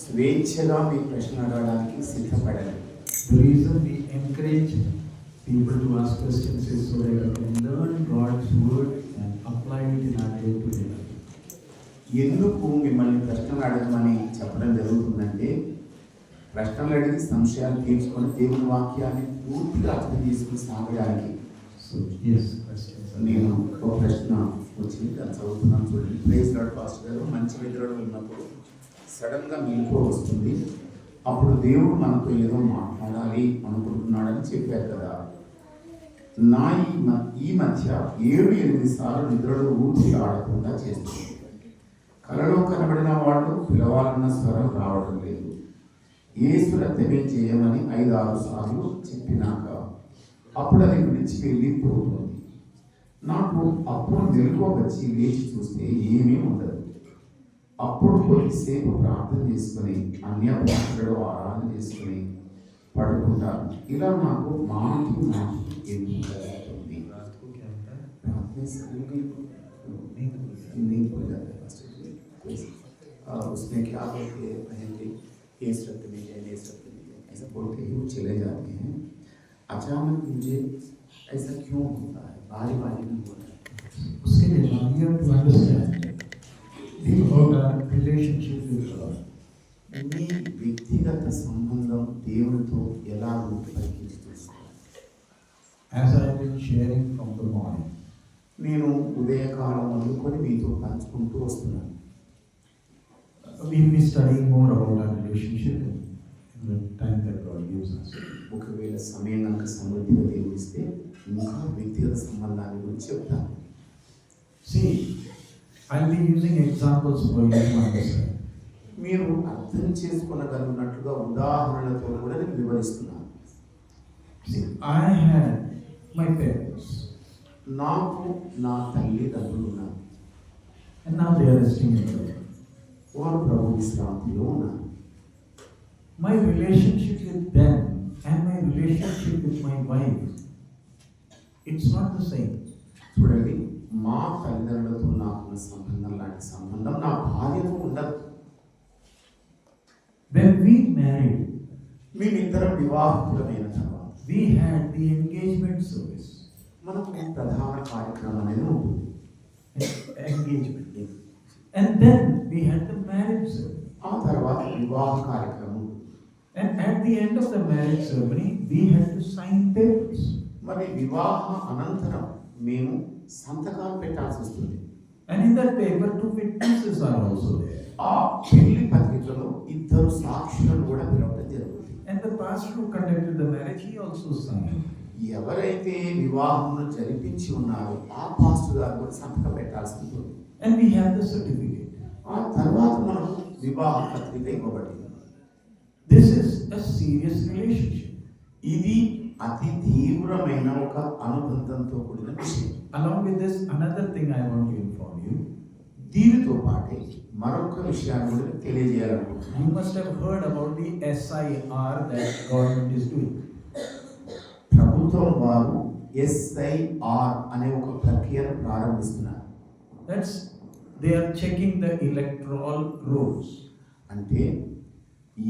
స్వేచ్ఛగా మీ ప్రశ్న అడగడానికి సిద్ధపడాలి. The reason we encourage people to ask questions is so that they can learn God's word and apply it in our day-to-day life. ఎందుకు మిమ్మల్ని ప్రశ్నలు అడగమని చెప్పడం జరుగుతుందంటే, ప్రశ్నలు అడిగి సంశయాలు తీర్చుకొని దేవుని వాక్యాన్ని పూర్తిగా అర్థం చేసుకుని సాగడానికి. So yes, questions. నేను ఒక ప్రశ్న వచ్చింది, దాన్ని చదువుతున్నాను చూడండి. ప్రైజ్ లార్డ్ పాస్టర్ గారు, మంచి నిద్రలో ఉన్నప్పుడు సడన్గా మెలకువ వస్తుంది. అప్పుడు దేవుడు మనతో ఏదో మాట్లాడాలి అనుకుంటున్నాడని చెప్పారు కదా. నా ఈ మధ్య 7-8 సార్లు నిద్రలో ఊపిరి ఆడకుండా చేస్తుంది. కలలో కనబడిన వాళ్ళు పిలవాలన్న స్వరం రావడం లేదు. యేసు రక్తమే చేయమని 5-6 సార్లు చెప్పినాక అప్పుడు అది విడిచి వెళ్ళిపోతుంది. నాకు అప్పుడు మెలకువ వచ్చి లేచి చూస్తే ఏమీ ఉండదు. అప్పుడు కొద్దిసేపు ప్రార్థన చేసుకుని అన్య భాషలలో ఆరాధన చేసుకుని పడుకుంటాను. ఇలా నాకు మాటి ఎందుకు జరుగుతుంది? उसमें क्या बोलते हैं, पहले केस रक्त में जाए, नेस रक्त में जाए, ऐसा बोलते ही वो चले जाते हैं. अचानक मुझे ऐसा क्यों होता है, बारी बारी में होता है? उसके लिए we have to understand about our relationship with God. మీ వ్యక్తిగత సంబంధం దేవునితో ఎలా రూపుదిద్దుతుంది? As I have been sharing from the morning, నేను ఉదయకాలం అందుకొని మీతో పంచుకుంటూ వస్తున్నాను. we will be studying more about our relationship in the time that God gives us. ఒకవేళ సమయం కనుక సమృద్ధిగా దేవుడు ఇస్తే ఇంకా వ్యక్తిగత సంబంధాన్ని గురించి చెప్తాను. See, I'll be using examples for you to understand. మీరు అర్థం చేసుకోగలిగినట్లుగా ఉదాహరణలతో కూడా నేను వివరిస్తున్నాను. See, I had my parents. నాకు నా తల్లిదండ్రులు ఉన్నారు. And now they are resting in heaven. వారు ప్రభు విశ్రాంతిలో ఉన్నారు. My relationship with them and my relationship with my wife, it's not the same. చూడండి, మా తల్లిదండ్రులతో నాకున్న సంబంధం లాంటి సంబంధం నా భార్యతో ఉండదు. When we married, మేమిద్దరం వివాహితులమైన తర్వాత we had the engagement service. మనకు ప్రధాన కార్యక్రమం అనేది ఉంటుంది, Engagement. And then we had the marriage ceremony. ఆ తర్వాత వివాహ కార్యక్రమం ఉంటుంది. And at the end of the marriage ceremony, we had to sign papers. మరి వివాహ అనంతరం మేము సంతకాలు పెట్టాల్సి వస్తుంది. And in that paper, 2 witnesses are also there. ఆ పెళ్లి పత్రికలో 2 సాక్షులను కూడా పిలవడం జరుగుతుంది. And the pastor who conducted the marriage, he also signed. ఎవరైతే వివాహమును జరిపించి ఉన్నారో ఆ పాస్టర్ గారు కూడా సంతకం పెట్టాల్సి ఉంటుంది. And we have the certificate. ఆ తర్వాత మనకు వివాహ పత్రిక ఇవ్వబడింది. This is a serious relationship. ఇది అతి తీవ్రమైన ఒక అనుబంధంతో కూడిన విషయం. Along with this, another thing I want to inform you. దీనితో పాటే మరొక విషయాన్ని కూడా తెలియజేయాలనుకుంటున్నాను. You must have heard about the SIR that government is doing. ప్రభుత్వం వారు SIR అనే ఒక ప్రక్రియను ప్రారంభిస్తున్నారు. That's they are checking the electoral rolls. అంటే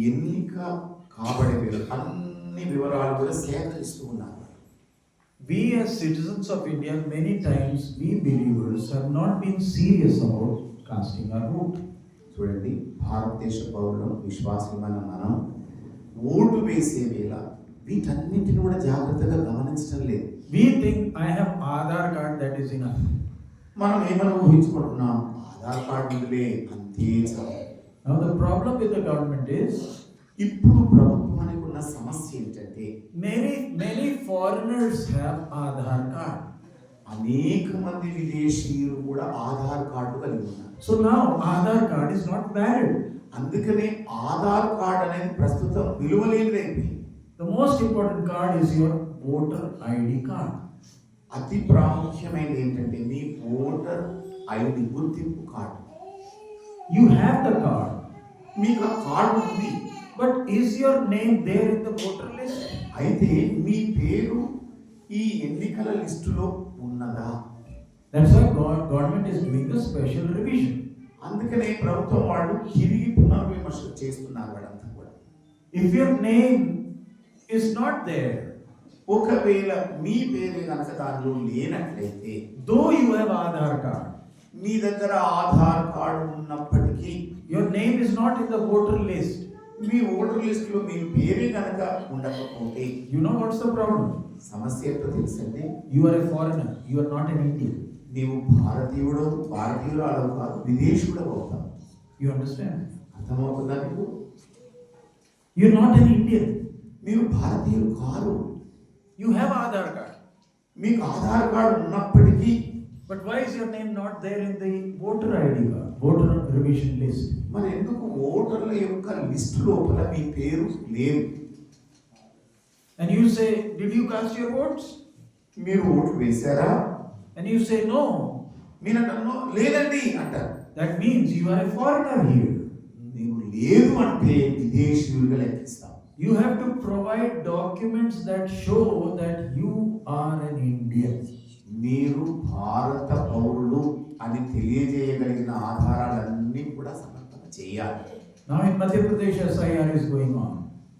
ఎన్నిక కాబడే అన్ని వివరాలు కూడా సేకరిస్తూ ఉన్నారు. We as citizens of India, many times we believers have not been serious about casting our vote. చూడండి, భారతదేశ పౌరులు విశ్వాసమైన మనం ఓటు వేసే వేళ వీటన్నింటిని కూడా జాగ్రత్తగా గమనించడం లేదు. We think I have Aadhaar card, that is enough. మనం ఏమైనా ఊహించుకుంటున్నాం, ఆధార్ కార్డు ఉందిలే అంతే చాలు. Now the problem with the government is ఇప్పుడు ప్రభుత్వానికి ఉన్న సమస్య ఏంటంటే many foreigners have Aadhaar card. అనేక మంది విదేశీయులు కూడా ఆధార్ కార్డు కలిగి ఉన్నారు. So now Aadhaar card is not valid. అందుకనే ఆధార్ కార్డు అనేది ప్రస్తుతం విలువలేనిదైపోయింది. The most important card is your voter ID card. అతి ప్రాముఖ్యమైనది ఏంటంటే మీ ఓటర్ ఐడి గుర్తింపు card. You have the card, మీకు ఆ కార్డు ఉంది, but is your name there in the voter list? అయితే మీ పేరు ఈ ఎన్నికల లిస్టులో ఉన్నదా? That's why government is doing a special revision. అందుకనే ప్రభుత్వం వాళ్ళు తిరిగి పునర్విమర్శ చేస్తున్నారు వాళ్ళంతా కూడా. If your name is not there, ఒకవేళ మీ పేరు కనుక దానిలో లేనట్లయితే, though you have Aadhaar card, మీ దగ్గర ఆధార్ కార్డు ఉన్నప్పటికీ, your name is not in the voter list, me voter list లో మీ పేరే కనుక ఉండకపోతే, you know what's the problem? సమస్య ఏంటో తెలుసండి. You are a foreigner, you are not an Indian. నీవు భారతీయురాలు కాదు, విదేశీయుడు అవుతావు. You understand? అర్థమవుతుందా మీకు? You are not an Indian. మీరు భారతీయులు కాదు. You have Aadhaar card. మీకు ఆధార్ కార్డు ఉన్నప్పటికీ, But why is your name not there in the voter ID card, voter revision list? మరి ఎందుకు ఓటర్ల యొక్క లిస్ట్ లోపల మీ పేరు లేదు? And you say, did you cast your votes? మీరు ఓటు వేశారా? And you say, no. మీరు అంటారు లేదండి అంటారు. That means you are a foreigner here. నీవు లేదు అంటే విదేశీయులుగా లెక్కిస్తాం. You have to provide documents that show that you are an Indian. మీరు భారత పౌరులు అని తెలియజేయగలిగిన ఆధారాలన్నీ కూడా సమర్పణ చేయాలి. Now in Madhya Pradesh SIR is going on.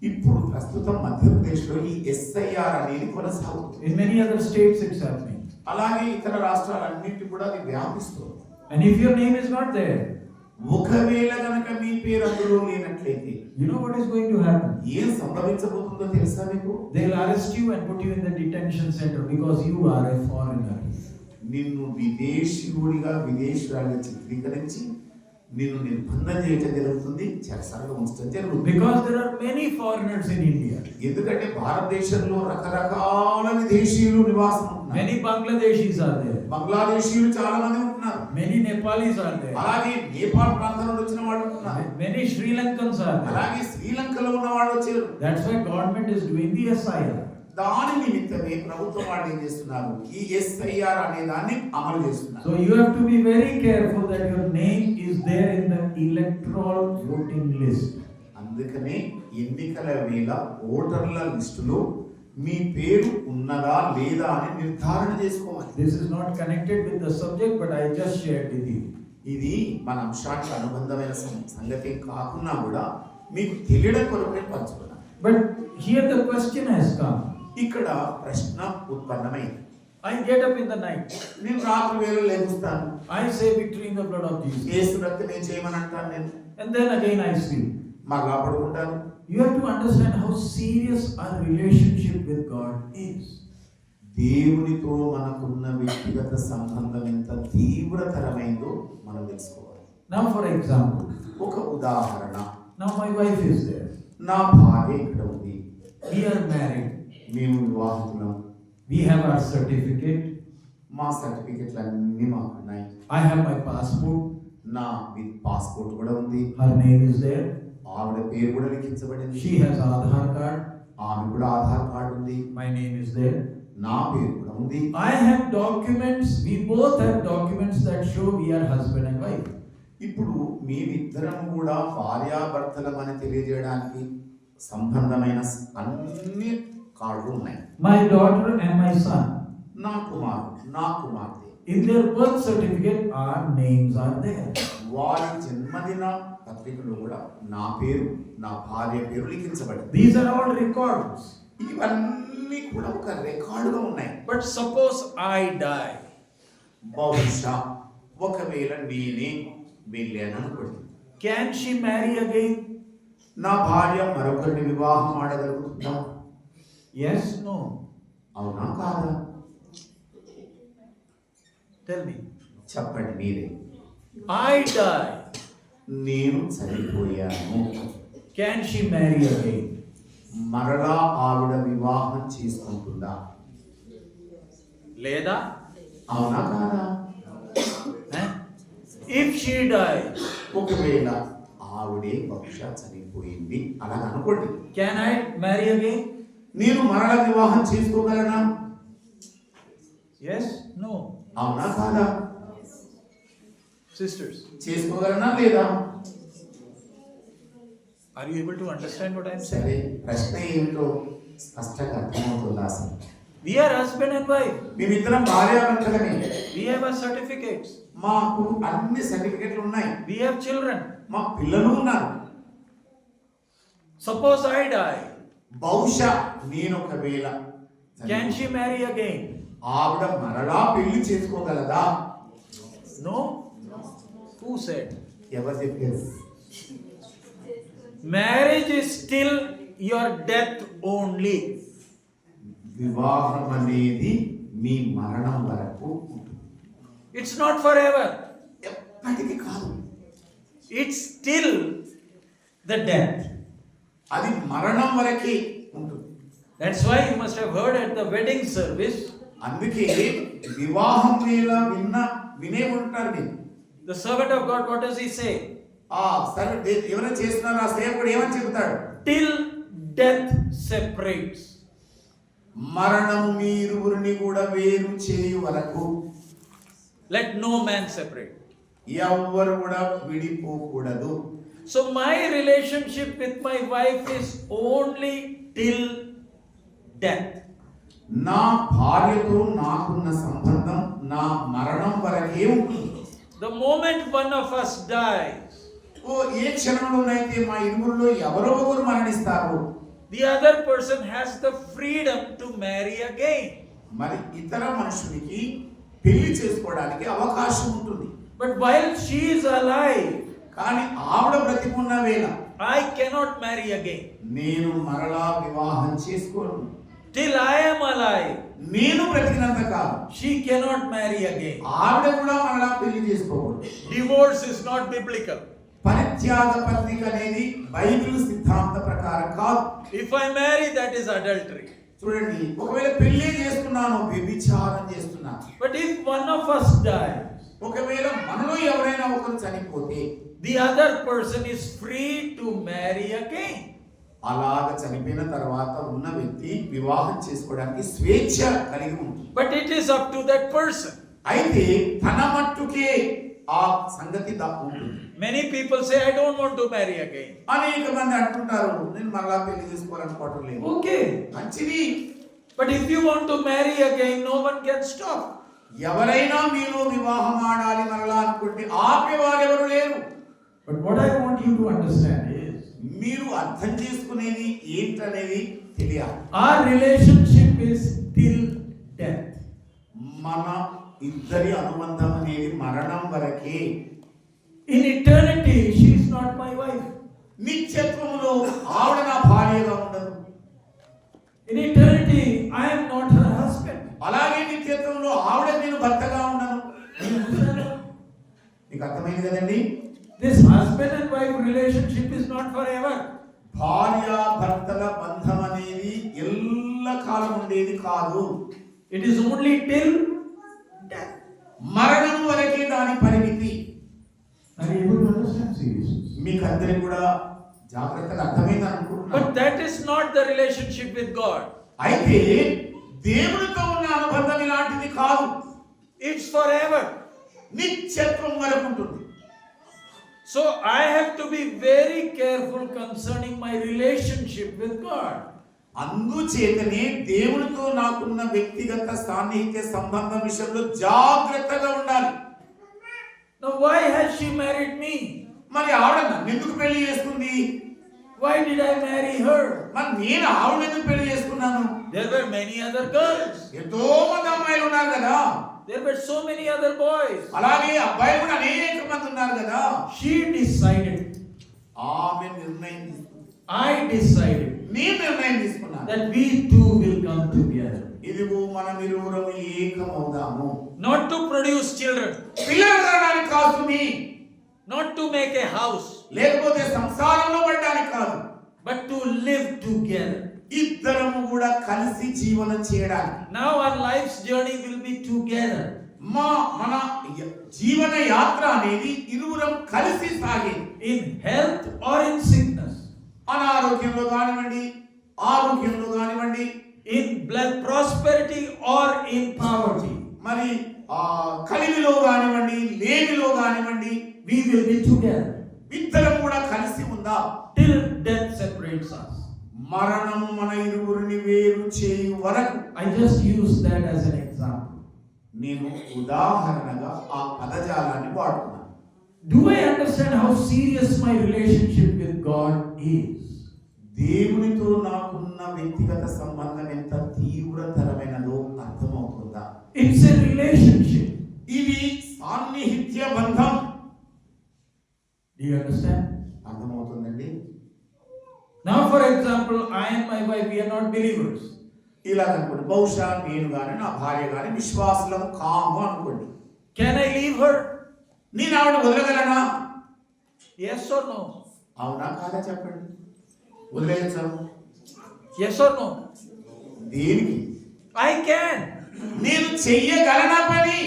ఇప్పుడు ప్రస్తుతం మధ్యప్రదేశ్లో ఈ SIR అనేది కొనసాగుతుంది. In many other states it's happening. అలాగే ఇతర రాష్ట్రాలన్నింటి కూడా అది వ్యాపిస్తుంది. And if your name is not there, ఒకవేళ గనక మీ పేరు అందులో లేనట్లయితే, you know what is going to happen? ఏం సంభవించబోతుందో తెలుసా మీకు? They'll arrest you and put you in the detention center because you are a foreigner. నిన్ను విదేశీయురాలుగా చిత్రీకరించి నిన్ను నిర్బంధం చేయడం జరుగుతుంది, చెరసాలలో ఉంచడం జరుగుతుంది. Because there are many foreigners in India. ఎందుకంటే భారతదేశంలో రకరకాల విదేశీయులు నివాసం ఉంటున్నారు. Many Bangladeshis are there. బంగ్లాదేశీయులు చాలా మంది ఉంటున్నారు. Many Nepalis are there. అలాగే నేపాల్ ప్రాంతం నుండి వచ్చిన వాళ్ళు ఉంటున్నారు. Many Sri Lankans are there. అలాగే శ్రీలంకలో ఉన్న వాళ్ళు వచ్చారు. That's why government is doing the SIR. దాని నిమిత్తమే ప్రభుత్వం వాళ్ళు ఏం చేస్తున్నారు, ఈ SIR అనే దాన్ని అమలు చేస్తున్నారు. So you have to be very careful that your name is there in the electoral voting list. అందుకనే ఎన్నికల వేళ ఓటర్ల లిస్టులో మీ పేరు ఉన్నదా లేదా అని నిర్ధారణ చేసుకోవాలి. This is not connected with the subject, but I just shared with you. ఇది మన అంశానికి అనుబంధమైన సంగతి కాకుండా కూడా మీకు తెలియడం కొరకు నేను పంచుకున్నాను. But here the question has come. ఇక్కడ ప్రశ్న ఉత్పన్నమైంది. I get up in the night. నేను రాత్రి వేళ లేస్తాను. I say victory in the blood of Jesus. యేసు రక్తమే చేయమని అంటాను నేను. And then again I sleep. మరలా పడుకుంటాను. You have to understand how serious our relationship with God is. దేవునితో మనకున్న వ్యక్తిగత సంబంధం ఎంత తీవ్రతరమైందో మనం తెలుసుకోవాలి. Now for example, ఒక ఉదాహరణ. now my wife is there. నా భార్య ఇక్కడ ఉంది. We are married. మేము వివాహితులం. We have our certificate. మా సర్టిఫికెట్లు అన్నీ మాకు ఉన్నాయి. I have my passport. నా విత్ పాస్పోర్ట్ కూడా ఉంది. Her name is there. ఆవిడ పేరు కూడా లిఖించబడింది. She has Aadhaar card. ఆమె కూడా ఆధార్ కార్డు ఉంది. My name is there. నా పేరు కూడా ఉంది. I have documents. We both have documents that show we are husband and wife. ఇప్పుడు మేమిద్దరం కూడా భార్యాభర్తలమని తెలియజేయడానికి సంబంధమైన అన్ని కార్డులు ఉన్నాయి. My daughter and my son. నా కుమార్తె. In their birth certificate, our names are there. వారి జన్మదిన పత్రికలో కూడా నా పేరు, నా భార్య పేరు లిఖించబడింది. These are all records. ఇవన్నీ కూడా ఒక రికార్డుగా ఉన్నాయి. But suppose I die. బహుశా ఒకవేళ నేనే వెళ్ళాను అనుకోండి. Can she marry again? నా భార్య మరొకరిని వివాహం ఆడగలుగుతుందా? Yes, no. అవునా కాదా? Tell me. చెప్పండి మీరే. I die. నేను చనిపోయాను. Can she marry again? మరలా ఆవిడ వివాహం చేసుకుంటుందా? లేదా? అవునా కాదా? If she dies, ఒకవేళ ఆవిడే బహుశా చనిపోయింది అలా అనుకోండి. can I marry again? నేను మరలా వివాహం చేసుకోగలనా? Yes, no. అవునా కాదా? Sisters, చేసుకోగలనా లేదా? are you able to understand what I am saying? సరే, ప్రశ్న ఏమిటో స్పష్టంగా అర్థమవుతుందా? We are husband and wife. మేమిద్దరం భార్యాభర్తలమే. We have our certificates. మాకు అన్ని సర్టిఫికెట్లు ఉన్నాయి. We have children. మా పిల్లలు ఉన్నారు. Suppose I die. బహుశా నేను ఒకవేళ Can she marry again? ఆవిడ మరలా పెళ్లి చేసుకోగలదా? No? Who said? ఎవరు చెప్పారు? Marriage is still your death only. వివాహం అనేది మీ మరణం వరకు ఉంటుంది. It's not forever. ఎప్పటికీ కాదు. It's still the death. అది మరణం వరకే ఉంటుంది. That's why you must have heard at the wedding service. అందుకే వివాహం వేళ వినే ఉంటారు మీరు. The servant of God, what does he say? సరే ఎవరైనా చేస్తున్నారు ఆ సేవకుడు ఏమని చెబుతాడు? Till death separates. మరణం మీ ఇరువురిని కూడా వేరు చేయు వరకు. Let no man separate. ఎవ్వరు కూడా విడిపోకూడదు. So my relationship with my wife is only till death. నా భార్యతో నాకున్న సంబంధం నా మరణం వరకే ఉంటుంది. The moment one of us dies, ఏ క్షణంలోనైతే మా ఇరువురిలో ఎవరో ఒకరు మరణిస్తారు, the other person has the freedom to marry again. మరి ఇతర మనుషునికి పెళ్లి చేసుకోవడానికి అవకాశం ఉంటుంది. But while she is alive, కానీ ఆవిడ బ్రతికున్న వేళ I cannot marry again. నేను మరలా వివాహం చేసుకోను. Till I am alive, నేను బ్రతికినంత కాలం she cannot marry again. ఆవిడ కూడా మరలా పెళ్లి చేసుకోకూడదు. Divorce is not biblical. పరిత్యాగ పత్రిక అనేది బైబిల్ సిద్ధాంత ప్రకారం కాదు. If I marry, that is adultery. చూడండి, ఒకవేళ పెళ్లి చేస్తున్నాను వ్యభిచారం చేస్తున్నాను. But if one of us dies, ఒకవేళ మనలో ఎవరైనా ఒకరు చనిపోతే the other person is free to marry again. అలాగ చనిపోయిన తర్వాత ఉన్న వ్యక్తి వివాహం చేసుకోవడానికి స్వేచ్ఛ కలిగి ఉంటుంది. But it is up to that person. అయితే తన మట్టుకే ఆ సంగతి ఉంటుంది. Many people say, I don't want to marry again. అనేక మంది అంటుంటారు, నేను మరలా పెళ్లి చేసుకోవాలనుకోవటం లేదు. Okay. మంచిది. But if you want to marry again, no one can stop. ఎవరైనా మీలో వివాహం ఆడాలి మరలా అనుకుంటే ఆపేవారు ఎవరు లేరు. But what I want you to understand is, మీరు అర్థం చేసుకునేది ఏంటనేది తెలియాలి. our relationship is till death. మన ఇద్దరి అనుబంధం అనేది మరణం వరకే. In eternity, she is not my wife. నిత్యత్వములో ఆవిడ నా భార్యగా ఉండదు. In eternity, I am not her husband. అలాగే నిత్యత్వంలో ఆవిడ నేను భర్తగా ఉండను. మీకు అర్థమైంది కదండి? This husband and wife relationship is not forever. భార్య భర్తల బంధం అనేది ఎల్లకాలం ఉండేది కాదు. It is only till death. మరణం వరకే దాని పరిమితి. Are you able to understand seriously? మీకు అందరికి కూడా జాగ్రత్తగా అర్థమైంది అనుకుంటున్నాను. But that is not the relationship with God. అయితే దేవునితో ఉన్న అనుబంధం ఇలాంటిది కాదు. It's forever. నిత్యత్వం వరకు ఉంటుంది. So I have to be very careful concerning my relationship with God. అందుచేతనే దేవునితో నాకున్న వ్యక్తిగత సాన్నిహిత్య సంబంధం విషయంలో జాగ్రత్తగా ఉండాలి. Now why has she married me? మరి ఆవిడ నన్ను ఎందుకు పెళ్లి చేసుకుంది? Why did I marry her? మరి నేను ఆవిడ ఎందుకు పెళ్లి చేసుకున్నాను? There were many other girls. ఎంతో మంది అమ్మాయిలు ఉన్నారు కదా. There were so many other boys. అలాగే అబ్బాయిలు కూడా అనేక మంది ఉన్నారు కదా. She decided. ఆమె నిర్ణయం తీసుకుంది. I decided. నేను నిర్ణయం తీసుకున్నాను. That we two will come together. ఇదిగో మనం ఇరువురం ఏకమవుదాము. Not to produce children. పిల్లలు కనడానికి కాదు మీ. Not to make a house. లేకపోతే సంసారంలో పడడానికి కాదు. But to live together. ఇద్దరము కూడా కలిసి జీవనం చేయడానికి. Now our life's journey will be together. మన జీవన యాత్ర అనేది ఇరువురం కలిసి సాగే. In health or in sickness. అనారోగ్యంలో కానివ్వండి, ఆరోగ్యంలో కానివ్వండి, In prosperity or in poverty. మరి కలిమిలో కానివ్వండి, లేమిలో కానివ్వండి, We will be together. ఇద్దరం కూడా కలిసి ఉందా Till death separates us. మరణము మన ఇరువురిని వేరు చేయు వరకు. I just use that as an example. నేను ఉదాహరణగా ఆ పదజాలాన్ని వాడుతున్నాను. Do I understand how serious my relationship with God is? దేవునితో నాకున్న వ్యక్తిగత సంబంధం ఎంత తీవ్రతరమైనదో అర్థమవుతుందా? It's a relationship. ఇది సాన్నిహిత్య బంధం. Do you understand? అర్థమవుతుందండి. Now, for example, I and my wife, we are not believers. ఇలా అనుకోండి, బహుశా నేను కానీ నా భార్య కానీ విశ్వాసులం కాము అనుకోండి. Can I leave her? నేను ఆవిడ వదలగలనా? Yes or no? అవునా కాదా చెప్పండి. వదిలేయచ్చా? Yes or no? దేనికి? I can. నేను చెయ్యగలనా పని?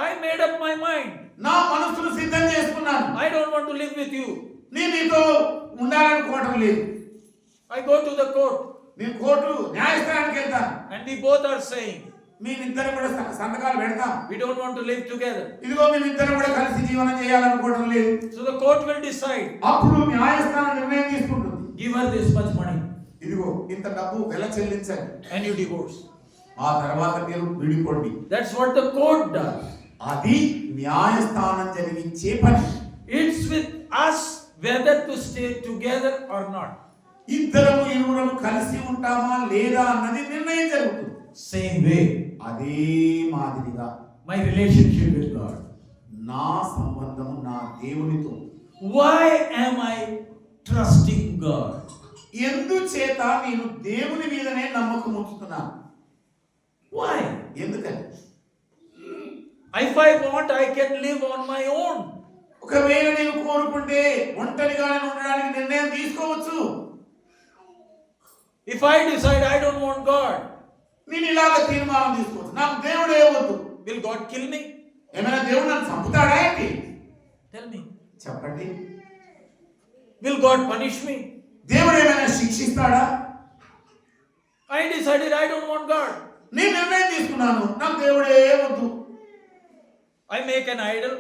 I made up my mind. నా మనసును సిద్ధం చేసుకున్నాను. I don't want to live with you. నేను నీతో ఉండాలనుకోవటం లేదు. I go to the court. నేను కోర్టు న్యాయస్థానానికి వెళ్తాను. And we both are saying, మేమిద్దరం కూడా సంతకాలు పెడతాం. we don't want to live together. ఇదిగో మేమిద్దరం కూడా కలిసి జీవనం చేయాలనుకోవడం లేదు. So the court will decide. అప్పుడు న్యాయస్థానం నిర్ణయం తీసుకుంటుంది. Give her this much money. ఇదిగో ఇంత డబ్బు వెల చెల్లించండి. And you divorce. ఆ తర్వాత మీరు విడిపోండి. That's what the court does. అది న్యాయస్థానం జరిగించే పని. It's with us whether to stay together or not. ఇద్దరము ఇరువురము కలిసి ఉంటామా లేదా అన్నది నిర్ణయం జరుగుతుంది. Same way, అదే మాదిరిగా my relationship with God. నా సంబంధం నా దేవునితో. Why am I trusting God? ఎందుచేత నేను దేవుని మీదనే నమ్మకం ఉంచుతున్నాను. Why? ఎందుకని? If I want, I can live on my own. ఒకవేళ నేను కోరుకుంటే ఒంటరిగానే ఉండడానికి నిర్ణయం తీసుకోవచ్చు. If I decide I don't want God, నేను ఇలాగ తీర్మానం తీసుకోవచ్చు, నాకు దేవుడే వద్దు. will God kill me? ఏమైనా దేవుడు నన్ను చంపుతాడా ఏంటి? Tell me. చెప్పండి. Will God punish me? దేవుడు ఏమైనా శిక్షిస్తాడా? I decided I don't want God. నేను నిర్ణయం తీసుకున్నాను, నాకు దేవుడే వద్దు. I make an idol.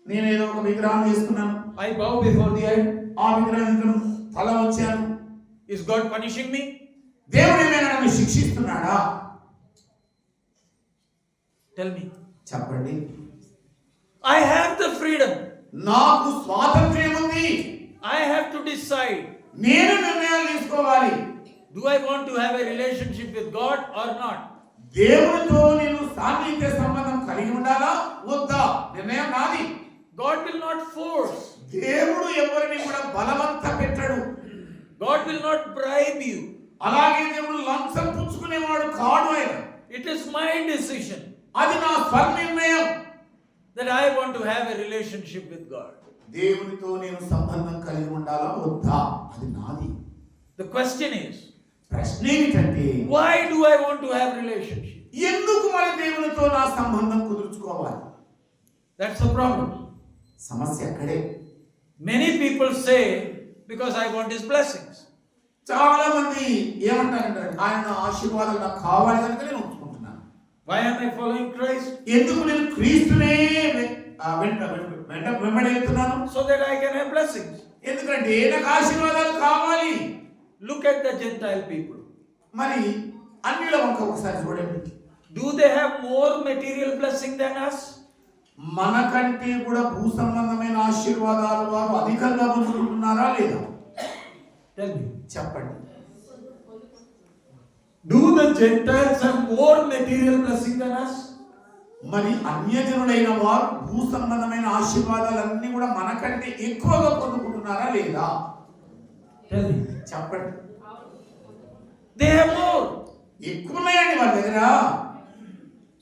నేనేదో ఒక విగ్రహం చేసుకున్నాను. I bow before the idol. ఆ విగ్రహం తల వచ్చాను. Is God punishing me? దేవుడు ఏమైనా నన్ను శిక్షిస్తున్నాడా? Tell me. చెప్పండి. I have the freedom. నాకు స్వాతంత్ర్యం ఉంది. I have to decide. నేను నిర్ణయాలు తీసుకోవాలి. Do I want to have a relationship with God or not? దేవునితో నేను సాన్నిహిత్య సంబంధం కలిగి ఉండాలా వద్దా? నిర్ణయం నాది. God will not force. దేవుడు ఎవరిని కూడా బలవంత పెట్టడు. God will not bribe you. అలాగే దేవుడు లంచం పుచ్చుకునేవాడు కాడు ఆయన. It is my decision అది నా స్వనిర్ణయం that I want to have a relationship with God. దేవునితో నేను సంబంధం కలిగి ఉండాలా వద్దా? అది నాది. The question is, ప్రశ్న ఏమిటంటే, why do I want to have relationship? ఎందుకు మరి దేవునితో నా సంబంధం కుదుర్చుకోవాలి? That's the problem. సమస్య అక్కడే. Many people say, because I want his blessings. చాలా మంది ఏమంటారంటే, ఆయన ఆశీర్వాదాలు నాకు కావాలి కనుక నేను ఉంచుకుంటున్నాను. Why am I following Christ? ఎందుకు నేను క్రీస్తునే వెంబడి వెళ్తున్నాను? So that I can have blessings. ఎందుకంటే నాకు ఆశీర్వాదాలు కావాలి. Look at the Gentile people. మరి అన్యుల వంక ఒకసారి చూడండి. Do they have more material blessing than us? మనకంటే కూడా భూ సంబంధమైన ఆశీర్వాదాలు వారు అధికంగా పొందుకుంటున్నారా లేదా? Tell me. చెప్పండి. Do the Gentiles have more material blessing than us? మరి అన్యజనులైన వారు భూ సంబంధమైన ఆశీర్వాదాలన్నీ కూడా మనకంటే ఎక్కువగా పొందుకుంటున్నారా లేదా? Tell me. చెప్పండి. They have more. ఎక్కువ ఉన్నాయండి వాళ్ళ దగ్గర.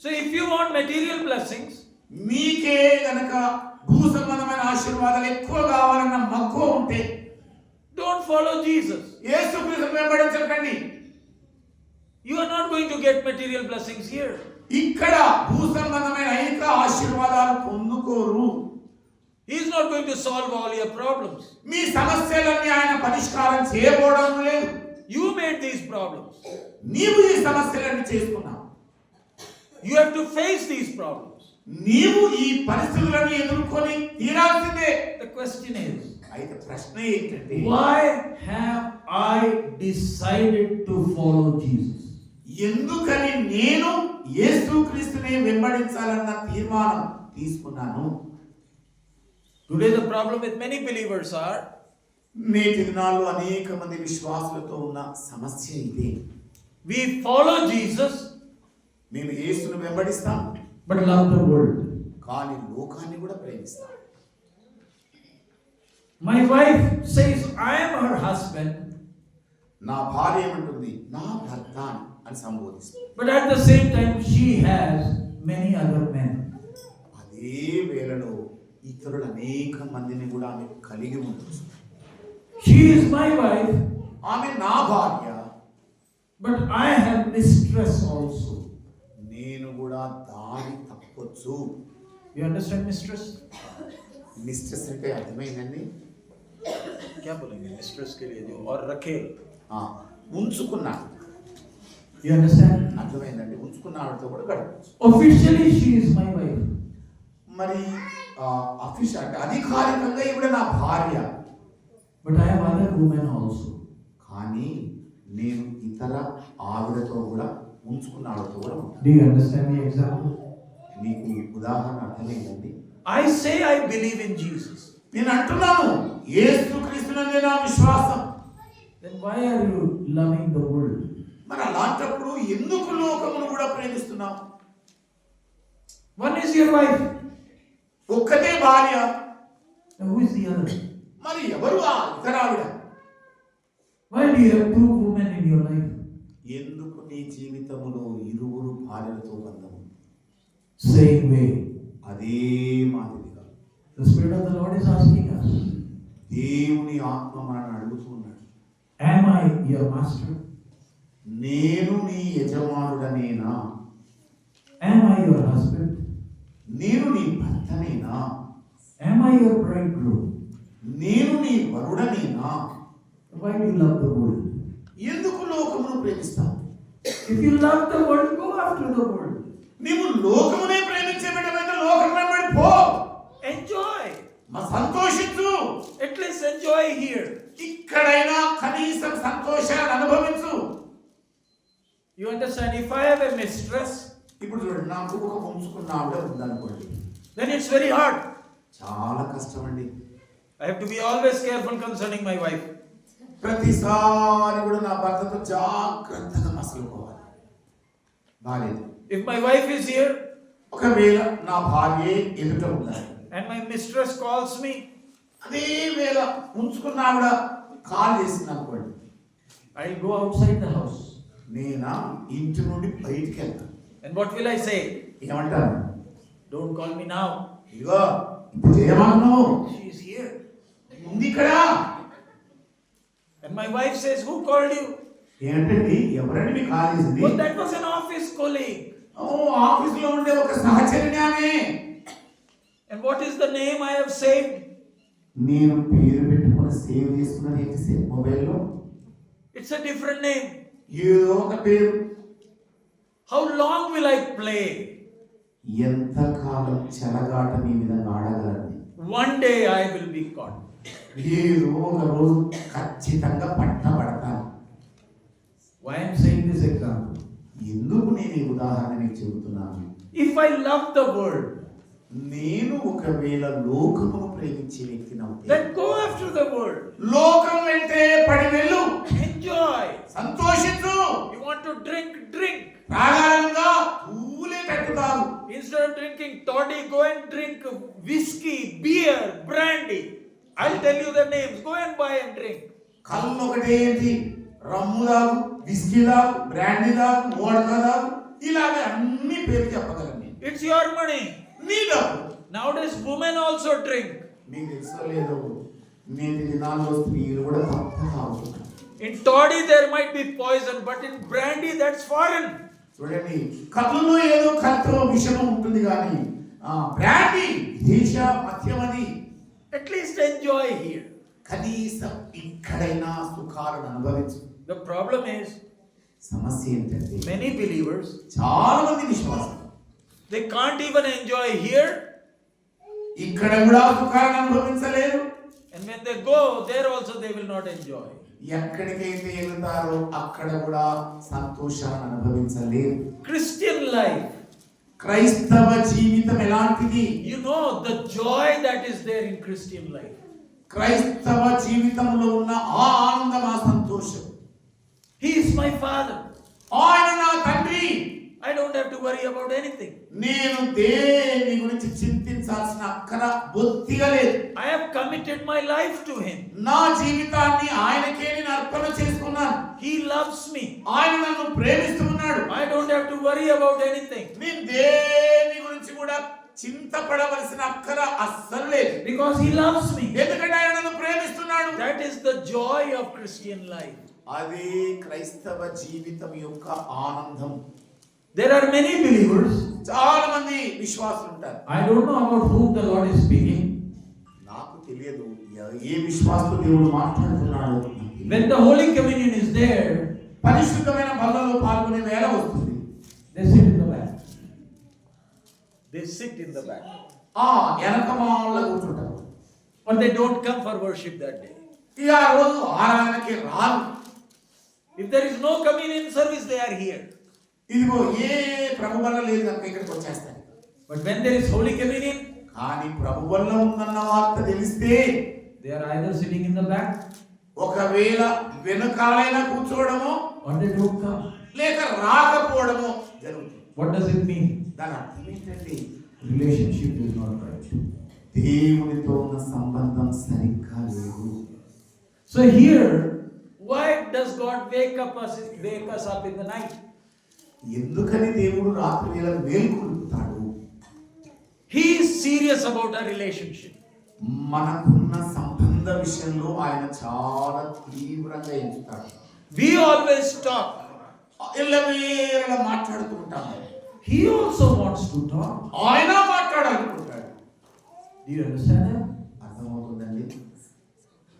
So if you want material blessings, మీకే గనక భూ సంబంధమైన ఆశీర్వాదాలు ఎక్కువ కావాలన్న మక్కువ ఉంటే don't follow Jesus. యేసుక్రీస్తుని వెంబడించకండి. You are not going to get material blessings here. ఇక్కడ భూ సంబంధమైన అనేక ఆశీర్వాదాలు పొందుకోరు. He is not going to solve all your problems. మీ సమస్యలన్నీ ఆయన పరిష్కారం చేయబోవడం లేదు. You made these problems. నీవు ఈ సమస్యలన్నీ చేసుకున్నావు. You have to face these problems. నీవు ఈ పరిస్థితులను ఎదుర్కొని తీరాల్సిందే. The question is, అయితే ప్రశ్న ఏంటంటే, why have I decided to follow Jesus? ఎందుకని నేను యేసుక్రీస్తునే వెంబడించాలన్న తీర్మానం తీసుకున్నాను. Today the problem with many believers are నేటి దినాల్లో అనేక మంది విశ్వాసులతో ఉన్న సమస్య ఇదే. we follow Jesus మేము యేసును వెంబడిస్తాం, but love the world. కానీ లోకాన్ని కూడా ప్రేమిస్తాం. My wife says I am her husband, నా భార్య ఏమంటుంది, నా భర్త అని సంబోధిస్తుంది. but at the same time she has many other men. అదే వేళలో ఇతరులు అనేక మందిని కూడా ఆమె కలిగి ఉండొచ్చు. She is my wife, ఆమె నా భార్య, but I have mistress also. నేను కూడా దారి తప్పొచ్చు. You understand mistress? మిస్ట్రెస్ అంటే అర్థమైందండి. क्या बोलेंगे मिस्ट्रेस के लिए जो और रखेल ఉంచుకున్నా, You understand? అర్థమైందండి. ఉంచుకున్న ఆవిడతో కూడా గడపచ్చు. Officially, she is my wife. మరి అఫీషియల్ అంటే అధికారికంగా ఈవిడ నా భార్య, But I have other women also. కానీ నేను ఇతర ఆవిడతో కూడా ఉంచుకున్న ఆవిడతో కూడా ఉంటాను. Do you understand the example? మీకు ఉదాహరణ అర్థమైందండి. I say I believe in Jesus. నేను అంటున్నాను యేసుక్రీస్తునందే నా విశ్వాసం. Then why are you loving the world? మరి అలాంటప్పుడు ఎందుకు లోకమును కూడా ప్రేమిస్తున్నాం? One is your wife. ఒక్కతే భార్య, And who is the other? మరి ఎవరు ఆ ఇతర ఆవిడ? Why do you have two women in your life? ఎందుకు నీ జీవితంలో ఇరువురు భార్యలతో బంధం? Same way. అదే మాదిరిగా The Spirit of the Lord is asking us, దేవుని ఆత్మ మనల్ని అడుగుతూ ఉన్నాడు. am I your master? నేను నీ యజమానుడనేనా? Am I your husband? నేను నీ భర్తనేనా? Am I your bridegroom? నేను నీ వరుడనేనా? Why do you love the world? ఎందుకు లోకమును ప్రేమిస్తావు? If you love the world, go after the world. నీవు లోకమునే ప్రేమించే బిడ్డమైతే లోకం వెంబడి పో. Enjoy. సంతోషించు. At least enjoy here. ఇక్కడైనా కనీసం సంతోషాన్ని అనుభవించు. You understand? If I have a mistress, ఇప్పుడు చూడండి, నాకు ఒక ఉంచుకున్న ఆవిడ ఉందనుకోండి, then it's very hard. చాలా కష్టం అండి. I have to be always careful concerning my wife. ప్రతిసారి కూడా నా భర్తతో జాగ్రత్తగా మసలుకోవాలి. బాలేదు. If my wife is here ఒకవేళ నా భార్య ఎదుట ఉండాలి, and my mistress calls me, అదే వేళ ఉంచుకున్న ఆవిడ కాల్ చేసింది అనుకోండి, I'll go outside the house. నేనా ఇంటి నుండి బయటికి వెళ్తాను. And what will I say? ఏమంటారు? Don't call me now. ఇదిగో ఇప్పుడు చేయమన్నావు, She is here. ఉంది ఇక్కడ. And my wife says, who called you? ఏంటండి, ఎవరండి మీకు కాల్ చేసింది? Well, that was an office colleague. Office లో ఉండే ఒక సహచరిని ఆమె. And what is the name I have saved? నేను పేరు పెట్టుకొని సేవ్ చేసుకున్నది ఏంటి మొబైల్లో? It's a different name. ఏదో ఒక పేరు. How long will I play? ఎంతకాలం చెలగాట మీ విధంగా ఆడగలండి? One day I will be caught. ఏదో ఒక రోజు ఖచ్చితంగా పట్టబడతాను. Why I am saying this example? ఎందుకు నేను ఈ ఉదాహరణ మీకు చెబుతున్నాను? If I love the world, నేను ఒకవేళ లోకమును ప్రేమించే వ్యక్తిని అవుతే, then go after the world. లోకం వెంటే పడి వెళ్ళు, Enjoy. సంతోషించు. You want to drink, drink. ప్రాణంగా పూలేటట్టు తాగు. Instead of drinking toddy, go and drink whiskey, beer, brandy. I'll tell you the names. Go and buy and drink. కళ్ళు ఒకటే ఏంటి, రమ్ము తాగు, విస్కీ తాగు, బ్రాండీ తాగు, వోడ్కా తాగు, ఇలాగే అన్ని పేరు చెప్పగలను నేను. It's your money. నీ డబ్బు. Nowadays, women also drink. మీకు తెలుసో లేదో, నేటి దినాల్లో స్త్రీలు కూడా తప్ప తాగుతున్నారు. In toddy, there might be poison, but in brandy, that's foreign. చూడండి, కళ్ళులో ఏదో కత్తో విషయం ఉంటుంది కానీ బ్రాండీ దేశ మధ్యమది. At least enjoy here. కనీసం ఇక్కడైనా సుఖాలను అనుభవించు. The problem is, సమస్య ఏంటంటే many believers, చాలా మంది విశ్వాసం they can't even enjoy here, ఇక్కడ కూడా సుఖాలను అనుభవించలేరు. And when they go, there also they will not enjoy. ఎక్కడికైతే వెళ్తారో అక్కడ కూడా సంతోషాన్ని అనుభవించలేరు. Christian life, క్రైస్తవ జీవితం ఎలాంటిది? you know the joy that is there in Christian life. క్రైస్తవ జీవితంలో ఉన్న ఆ ఆనందం, ఆ సంతోషం. He is my father. ఆయన నా తండ్రి. I don't have to worry about anything. నేను దేని గురించి చింతించాల్సిన అక్కర బొత్తిగా లేదు. I have committed my life to him. నా జీవితాన్ని ఆయనకే నేను అర్పణ చేసుకున్నాను. He loves me. ఆయన నన్ను ప్రేమిస్తున్నాడు. I don't have to worry about anything. నేను దేని గురించి కూడా చింతపడవలసిన అక్కర అస్సలు లేదు. Because he loves me. ఎందుకంటే ఆయన నన్ను ప్రేమిస్తున్నాడు. That is the joy of Christian life. అదే క్రైస్తవ జీవితం యొక్క ఆనందం. There are many believers. చాలా మంది విశ్వాసులు ఉంటారు. I don't know about whom the Lord is speaking. నాకు తెలియదు ఏ విశ్వాసులు దేవుడు మాట్లాడుతున్నాడు. When the Holy Communion is there, పరిశుద్ధమైన బల్లలో పాల్గొనే వేళ వస్తుంది. they sit in the back. They sit in the back. వెనక మాల కూర్చుంటారు. But they don't come for worship that day. ఈ ఆ రోజు ఆరాధనకి రారు. If there is no communion service, they are here. ఇదిగో ఏ ప్రభు వల్ల లేదు కనుక ఇక్కడికి వచ్చేస్తారు. But when there is Holy Communion, కానీ ప్రభు వల్ల ఉందన్న వార్త తెలిస్తే They are either sitting in the back ఒకవేళ వెనకాలైనా కూర్చోవడము or they don't come. లేక రాకపోవడము జరుగుతుంది. What does it mean? దాని అర్థం ఏంటండి? Relationship is not right. దేవునితో ఉన్న సంబంధం సరిగ్గా లేదు. So here, why does God wake us up in the night? ఎందుకని దేవుడు రాత్రి వేళ మేల్కొల్పుతాడు? He is serious about our relationship. మనకున్న సంబంధ విషయంలో ఆయన చాలా తీవ్రంగా ఎంచుతాడు. We always talk. ఎల్లవేళలా మాట్లాడుతూ ఉంటాము. he also wants to talk. ఆయన మాట్లాడాలనుకుంటాడు. Do you understand that? అర్థమవుతుందండి?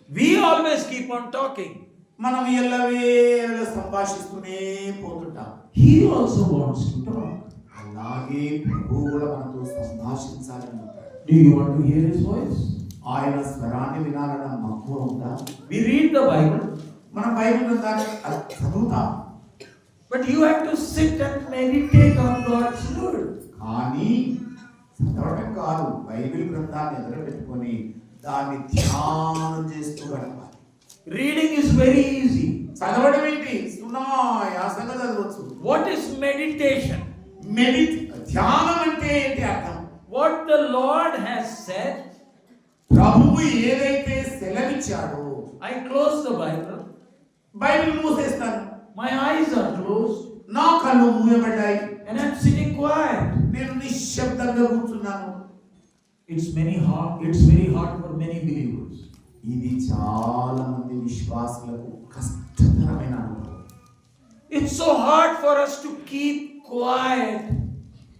We always keep on talking. మనం ఎల్లవేళలా సంభాషిస్తూనే పోతుంటాం. He also wants to talk. అలాగే ప్రభువు కూడా మనతో సంభాషించాలని ఉంటాడు. Do you want to hear his voice? ఆయన స్వరాన్ని వినాలన్న మక్కువ ఉందా? We read the Bible, మనం బైబిల్ గ్రంథాన్ని చదువుతాం. but you have to sit and meditate on God's word. కానీ చదవడం కాదు, బైబిల్ గ్రంథాన్ని ఎదురు పెట్టుకొని దాన్ని ధ్యానం చేస్తూ గడపాలి. Reading is very easy. చదవడం ఏంటి? సునాయాసంగా చదవచ్చు. What is meditation? ధ్యానం అంటే ఏంటి అర్థం? What the Lord has said. ప్రభువు ఏదైతే సెలవిచ్చాడో. I close the Bible. Bible మూసేస్తాను. My eyes are closed. నా కళ్ళు మూయబడ్డాయి. And I'm sitting quiet. నేను నిశ్శబ్దంగా కూర్చున్నాను. It's very hard for many believers. ఇది చాలా మంది విశ్వాసులకు కష్టతరమైన అనుభవం. It's so hard for us to keep quiet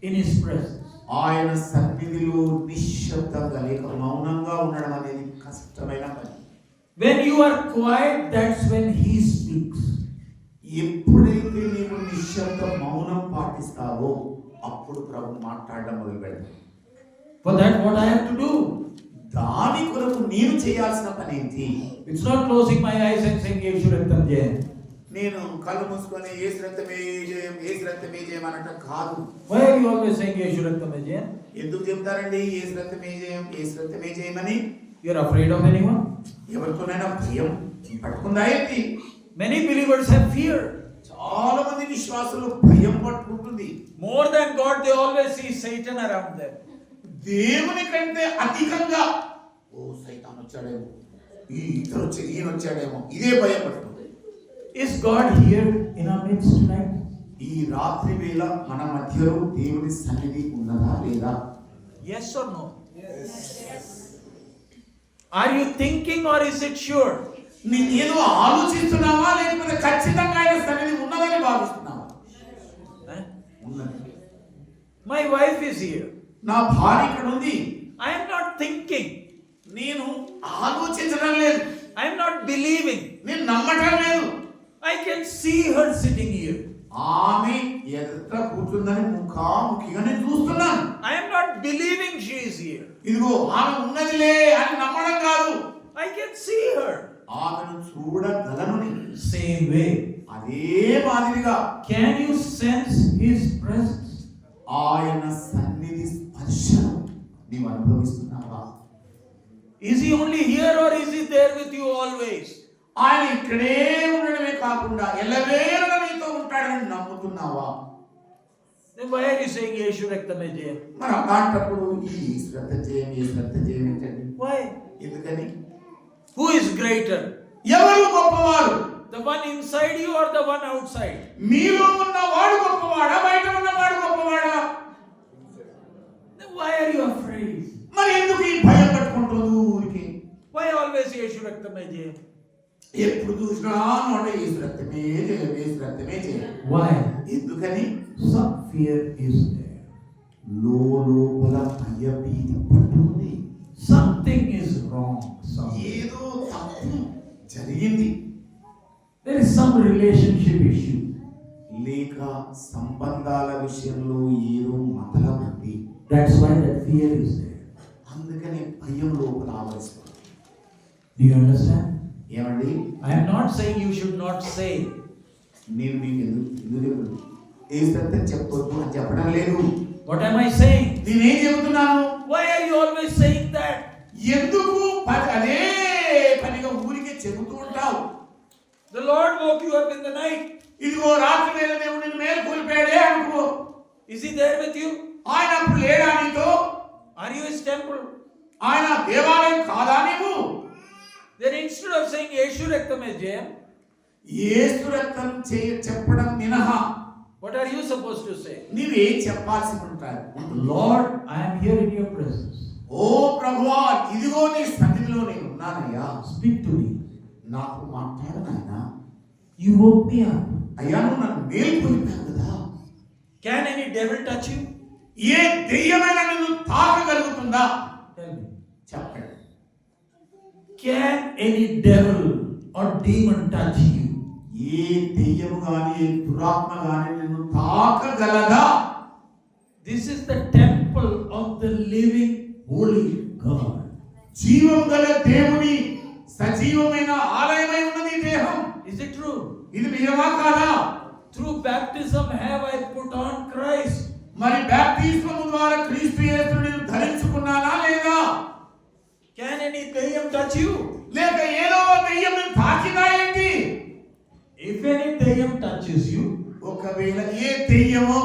In his presence. ఆయన సన్నిధిలో నిశ్శబ్దంగా లేక మౌనంగా ఉండడం అనేది కష్టమైన పని. When you are quiet, that's when he speaks. ఎప్పుడైతే నీవు నిశ్శబ్ద మౌనం పాటిస్తావో అప్పుడు ప్రభు మాట్లాడడం మొదలు పెడతాడు. For that, what I have to do? దాని కొరకు నేను చేయాల్సిన పని ఏంటి? It's not closing my eyes and saying Yeshu Raktam Jai. నేను కళ్ళు మూసుకొని యేసు రక్తమే జయం, యేసు రక్తమే జయం అనటం కాదు. Why are you always saying Yeshu Raktam Jai? ఎందుకు చెప్తారండి యేసు రక్తమే జయం, యేసు రక్తమే జయమని? You're afraid of anyone? ఎవరితోనైనా భయం పట్టుకుందా ఏంటి? Many believers have fear. చాలా మంది విశ్వాసులు భయం పట్టుకుంటుంది. More than God, they always see Satan around them. దేవుని కంటే అధికంగా సైతాన్ వచ్చాడేమో, ఈయన వచ్చాడేమో, ఇదే భయం పట్టుకుంది. Is God here in our midst tonight? ఈ రాత్రి వేళ మన మధ్యలో దేవుని సన్నిధి ఉన్నదా లేదా? Yes or no? Yes. Are you thinking or is it sure? ఏదో ఆలోచిస్తున్నావా లేకపోతే ఖచ్చితంగా ఆయన సన్నిధి ఉన్నదని భావిస్తున్నావా? ఉన్నది. My wife is here. నా భార్య ఇక్కడ ఉంది. I am not thinking. నేను ఆలోచించడం లేదు. I am not believing. నేను నమ్మటం లేదు. I can see her sitting here. ఆమె ఎదుట కూర్చుందని ముఖాముఖిగా నేను చూస్తున్నాను. I am not believing she is here. ఇదిగో ఆమె ఉన్నదిలే అని నమ్మడం కాదు. I can see her. ఆమెను చూడగలను నేను. Same way. అదే మాదిరిగా Can you sense His presence? ఆయన సన్నిధి స్పర్శను నీవు అనుభవిస్తున్నావా? Is He only here or is He there with you always? ఆయన ఇక్కడే ఉండడమే కాకుండా ఎల్లవేళలా నీతో ఉంటాడని నమ్ముతున్నావా? Then why are you saying Yeshu Raktame Jayam? మరి అలాంటప్పుడు ఈ శ్రద్ధ చేయం ఏంటండి? Why? ఎందుకని? Who is greater? ఎవరు గొప్పవారు? The one inside you or the one outside? మీలో ఉన్నవాడు గొప్పవాడా, బయట ఉన్నవాడు గొప్పవాడా? Then why are you afraid? మరి ఎందుకు ఈ భయం పట్టుకుంటుంది ఊరికి? Why always Yeshu Raktame Jayam? ఎప్పుడు చూసినా నోట ఈ శ్రద్ధమే చేయాలి. Why? ఎందుకని? Some fear is there. లోపల భయభీతి పట్టుకుంది. Something is wrong. ఏదో తప్పు జరిగింది. There is some relationship issue. లేక సంబంధాల విషయంలో ఏదో మతలం ఉంది. That's why that fear is there. అందుకనే భయం లోపల ఆవరిస్తుంది. Do you understand? ఏమండి? I am not saying you should not say. నేను మీకు ఎందుకు ఏ శ్రద్ధ చెప్పొద్దు అని చెప్పడం లేదు. What am I saying? నేనేం చెబుతున్నాను? Why are you always saying that? ఎందుకు అదే పనిగా ఊరికే చెబుతూ ఉంటావు? The Lord woke you up in the night. ఇదిగో రాత్రి వేళ దేవుడు నిన్ను మేల్కొల్పాడే అనుకో. Is He there with you? ఆయన అప్పుడు లేడా నీతో? Are you His temple? ఆయన దేవాలయం కాదా నీవు? Then instead of saying Yeshu Raktame Jayam, యేసు రక్తం చెప్పడం మినహా what are you supposed to say? నీవేం చెప్పాల్సి ఉంటాయి? Lord, I am here in your presence. ఓ ప్రభువా, ఇదిగో నీ సన్నిధిలో నేను ఉన్నానయ్యా. Speak to me. నాకు మాట్లాడు నాయనా. You woke me up. అయ్యా నువ్వు నన్ను మేల్కొల్పావు కదా. Can any devil touch you? ఏ దెయ్యమైన నిన్ను తాకగలుగుతుందా? Tell me. చెప్పండి. Can any devil or demon touch you? ఏ దెయ్యము గాని ఏ దురాత్మ గాని నిన్ను తాకగలదా? This is the temple of the living holy God. జీవం గల దేవుని సజీవమైన ఆలయమై ఉన్నది దేహం. Is it true? ఇది నిజమా కాదా? Through baptism have I put on Christ. మరి బాప్తిస్మము ద్వారా క్రీస్తు యేసుని ధరించుకున్నానా లేదా? Can any dayam touch you? లేక ఏదో దెయ్యం నిన్ను తాకినా ఏంటి? If any dayam touches you, ఒకవేళ ఏ దెయ్యమో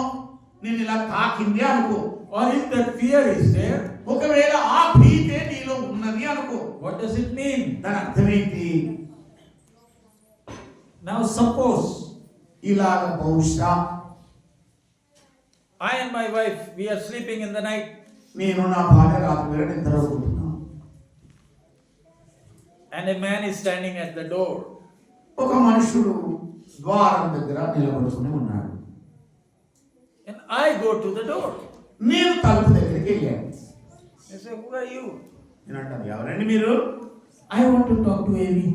నిన్ను ఇలా తాకింది అనుకో, or if that fear is there, ఒకవేళ ఆ భీతే నీలో ఉన్నది అనుకో, what does it mean? దాని అర్థం ఏంటి? Now suppose ఇలాగ బహుశా I and my wife, we are sleeping in the night. నేను నా భార్య రాత్రి వేళ నిద్రపోతున్నాను. And a man is standing at the door. ఒక మనుషుడు ద్వారం దగ్గర నిలబడుకుని ఉన్నాడు. And I go to the door. నేను తలుపు దగ్గరికి వెళ్ళాను. I say, who are you? నేను అంటాను, ఎవరండి మీరు? I want to talk to Amy.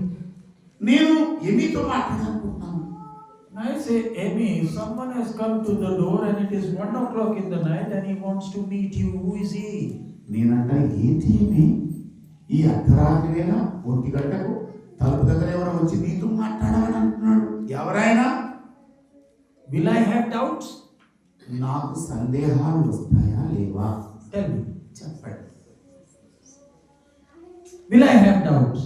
నేను ఎమితో మాట్లాడాలనుకుంటున్నాను. And I say, Amy, someone has come to the door and it is 1 o'clock in the night and he wants to meet you. Who is he? నేనంట ఏంటి ఏమి? ఈ అర్ధరాత్రి వేళ 1 గంటకు తలుపు దగ్గర ఎవరో వచ్చి నీతో మాట్లాడాలని అంటున్నాడు. ఎవరైనా? Will I have doubts? నాకు సందేహాలు వస్తాయా లేవా? Tell me. చెప్పండి. Will I have doubts?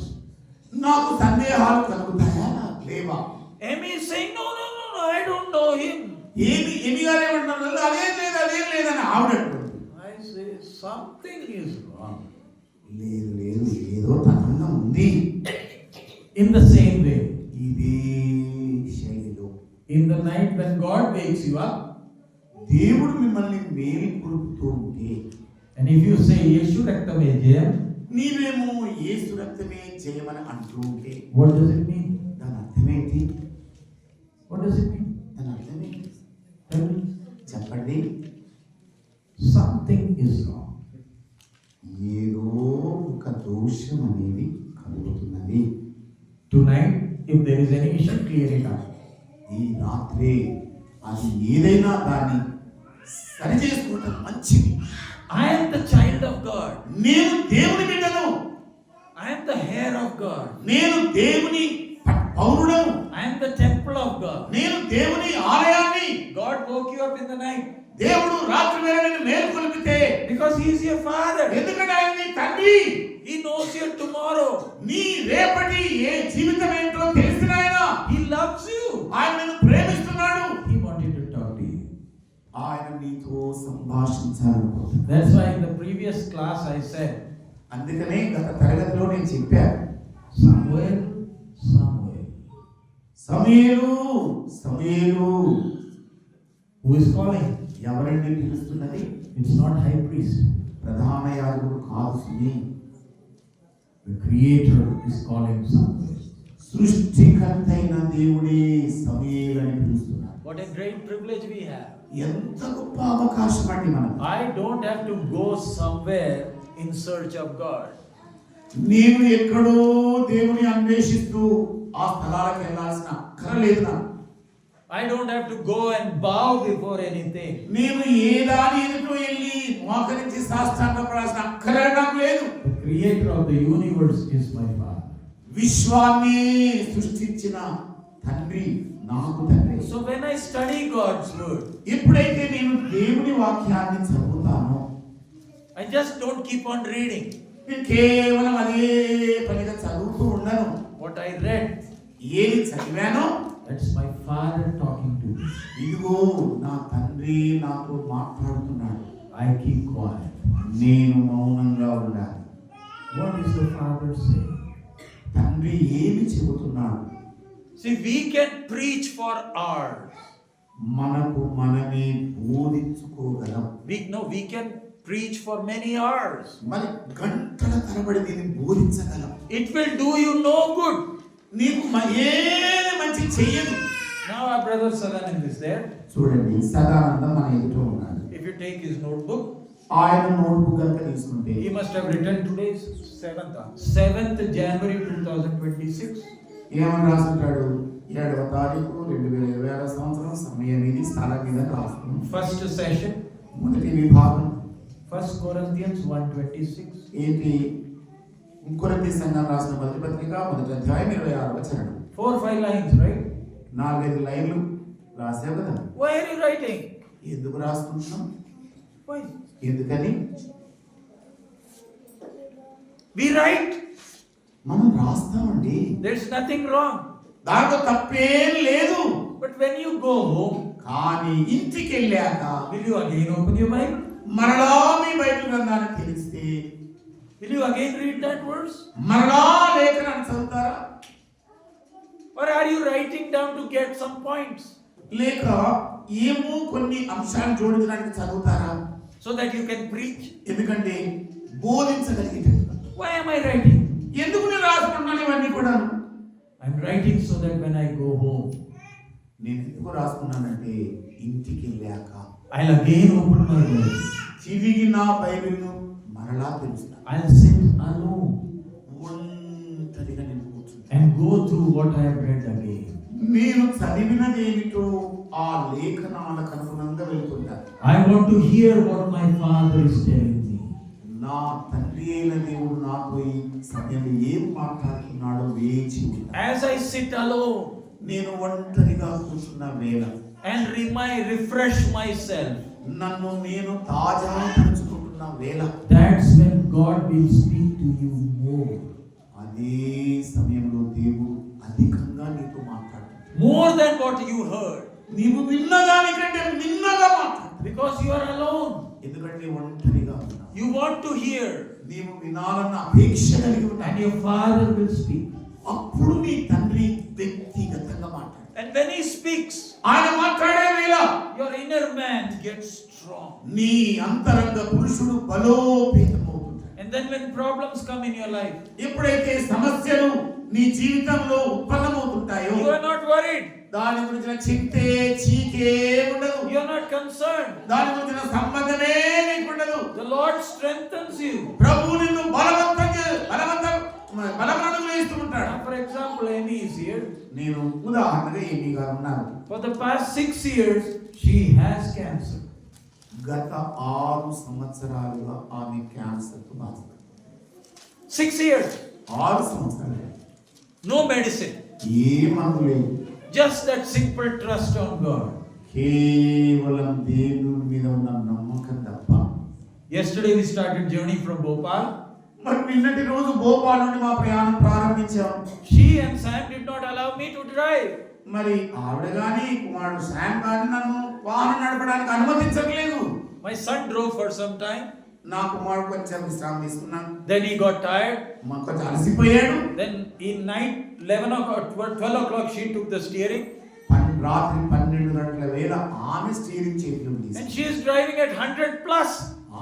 నాకు సందేహాలు కలుగుతాయా లేవా? Amy is saying, no, I don't know him. ఏమి గారు ఏమంటున్నారు? అదేం లేదని ఆవిడ అంటుంది. I say, something is wrong. లేదు ఏదో తనంగా ఉంది. In the same way, ఇదే శైలిలో in the night when God wakes you up, దేవుడు మిమ్మల్ని మేల్కొల్పుతూ ఉంటే, and if you say Yeshu Raktame Jayam, నీవేమో యేసు రక్తమే జయమని అంటూ ఉంటే, what does it mean? దాని అర్థమేంటి? What does it mean? దాని అర్థమేంటి? Tell me. చెప్పండి. Something is wrong. ఏదో ఒక దోషం అనేది కలుగుతున్నది. Tonight, if there is any issue, clear it up. ఈ రాత్రి అది ఏదైనా దాన్ని సరి చేసుకోవటం మంచిది. I am the child of God. నేను దేవుని బిడ్డను. I I am the hair of God. నేను దేవుని పౌరుడను. I am the temple of God. నేను దేవుని ఆలయాన్ని. God woke you up in the night. దేవుడు రాత్రి వేళ నిన్ను మేల్కొల్పితే, Because he is your father. ఎందుకంటే ఆయన నీ తండ్రి. He knows your tomorrow. నీ రేపటి ఏ జీవితం ఏంటో తెలిసిన ఆయన. He loves you. ఆయన నిన్ను ప్రేమిస్తున్నాడు. He wanted to talk to you. ఆయన నీతో సంభాషించాలనుకుంటున్నాడు. That's why in the previous class I said, అందుకనే గత తరగతిలో నేను చెప్పాను, Samuel, Samuel. Samuel, Samuel. Who is calling? ఎవరండి పిలుస్తున్నది? It's not high priest. ప్రధాన యాజకుడు కాదు సుమి. The creator is calling Samuel. సృష్టికర్త అయిన దేవుడే సమూయేలు అని పిలుస్తున్నాడు. What a great privilege we have. ఎంత గొప్ప అవకాశం అండి మనం. I don't have to go somewhere in search of God. నేను ఎక్కడో దేవుని అన్వేషిస్తూ ఆ స్థలాలకు వెళ్ళాల్సిన అక్కర లేదు నాకు. I don't have to go and bow before anything. నేను ఏ దాని ఎదుట వెళ్ళి మోకరించి సాష్టాంగపడాల్సిన అక్కర నాకు లేదు. The creator of the universe is my father. విశ్వాన్ని సృష్టించిన తండ్రి నాకు తండ్రి. So when I study God's word, ఎప్పుడైతే నేను దేవుని వాక్యాన్ని చదువుతానో, I just don't keep on reading నేను కేవలం అదే పనిగా చదువుతూ ఉండను. what I read. ఏది చదివానో, That's my father talking to me. ఇదిగో నా తండ్రి నాతో మాట్లాడుతున్నాడు. I keep quiet. నేను మౌనంగా ఉండాలి. What is the father saying? తండ్రి ఏమి చెబుతున్నాడు? See, we can preach for hours. మనకు మనమే బోధించుకోగలం. We can preach for many hours. మరి గంటల తరబడి దీన్ని బోధించగలం. It will do you no good. నీకు ఏది మంచి చెయ్యదు. Now our brother Sadanand is there. చూడండి, సదానందం మన ఎదుట ఉన్నాడు. If you take his notebook, ఆయన నోట్బుక్ కనుక తీసుకుంటే, he must have written today 7th January 2026. ఏమని రాసుంటాడు? 7వ తారీఖు 2026 సంవత్సరం, సమయం ఇది, స్థలం మీద రాసుకున్నాం. First session, మొదటి విభాగం 1 Corinthians 1:26. ఏంటి? కొరింథీ సంఘం రాసిన మొదటి పత్రిక 1వ అధ్యాయం 26వ వచనం. 4-5 lines, right? 4-5 లైన్లు రాసావు కదా. why are you writing? ఎందుకు రాసుకుంటున్నాం? Why? ఎందుకని? We write. మనం రాస్తామండి. There's nothing wrong. దాంట్లో తప్పేం లేదు. But when you go home, కానీ ఇంటికి వెళ్ళాక will you again open your Bible? మరలా మీ బైబిల్ గ్రంథాన్ని తెలిస్తే, Will you again read that verse? మరలా లేఖనాన్ని చదువుతారా? Or are you writing down to get some points లేక ఏమో కొన్ని అంశాలు జోడించడానికి చదువుతారా? so that you can preach? ఎందుకంటే బోధించగలిగేటట్టు. Why am I writing? ఎందుకు నేను రాసుకుంటున్నాను ఇవన్నీ కూడా? I'm writing so that when I go home, నేను ఎందుకు రాసుకున్నానంటే, ఇంటికి వెళ్ళాక I'll again open my Bible. తిరిగి నా బైబిల్ను మరలా తెలుస్తాను. I'll sit alone ఒంటరిగా నేను కూర్చుంటాను. and go through what I have read again. నేను చదివినది ఏమిటో ఆ లేఖనాలకు అనుగుణంగా వెళ్తుంటాను. I want to hear what my father is telling me. నా తండ్రి అయిన దేవుడు నాతో ఈ సమయంలో ఏం మాట్లాడుతున్నాడో వేచి ఉంటాను. As I sit alone నేను ఒంటరిగా కూర్చున్న వేళ and refresh myself, నన్ను నేను తాజా పరుచుకుంటున్న వేళ, That's when God will speak to you more. అదే సమయంలో దేవుడు అధికంగా నీతో మాట్లాడుతాడు. more than what you heard, నీవు విన్న దానికంటే మిన్నగా మాట్లాడు. because you are alone. ఎందుకంటే ఒంటరిగా ఉన్నావు. You want to hear, నీవు వినాలన్న అపేక్ష కలిగి ఉన్నావు. And your father will speak. అప్పుడు నీ తండ్రి వ్యక్తిగతంగా మాట్లాడు. and when he speaks, ఆయన మాట్లాడే వేళ your inner man gets strong. నీ అంతరంగ పురుషుడు బలోపేతమవుతుంటాడు. And then when problems come in your life, ఎప్పుడైతే సమస్యలు నీ జీవితంలో ఉత్పన్నమవుతుంటాయో, you are not worried, దాని గురించిన చింతే చీకే ఉండదు. you are not concerned. దాని గురించిన సంబంధమే నీకు ఉండదు. The Lord strengthens you. ప్రభువు నిన్ను బలవంతం చేస్తూ ఉంటాడు. Now, for example, Amy is here. నేను ఉదాహరణగా ఏమీ గారు ఉన్నారు. For the past 6 years, She has cancer. గత 6 సంవత్సరాలుగా ఆమె క్యాన్సర్ తో బాధపడుతుంది. 6 years. 6 సంవత్సరాలు. No medicine. ఏ మందు లేదు. Just that simple trust on God. కేవలం దేవుని మీద ఉన్న నమ్మకం తప్ప. Yesterday we started journey from Bhopal. మరి నిన్నటి రోజు భోపాల్ నుండి మా ప్రయాణం ప్రారంభించాం. She and Sam did not allow me to drive. మరి ఆవిడ గాని కుమారుడు శామ్ గాని నన్ను వాహనం నడపడానికి అనుమతించట్లేదు. My son drove for some time. నా కుమారుడు కొంచెం విశ్రాంతి తీసుకున్నాను. Then he got tired. మా కొంచెం అలసిపోయాడు. Then in night 11 o'clock, 12 o'clock she took the steering. రాత్రి 12 గంటల వేళ ఆమె స్టీరింగ్ చేతిలో తీసుకుంది. And she is driving at 100 plus.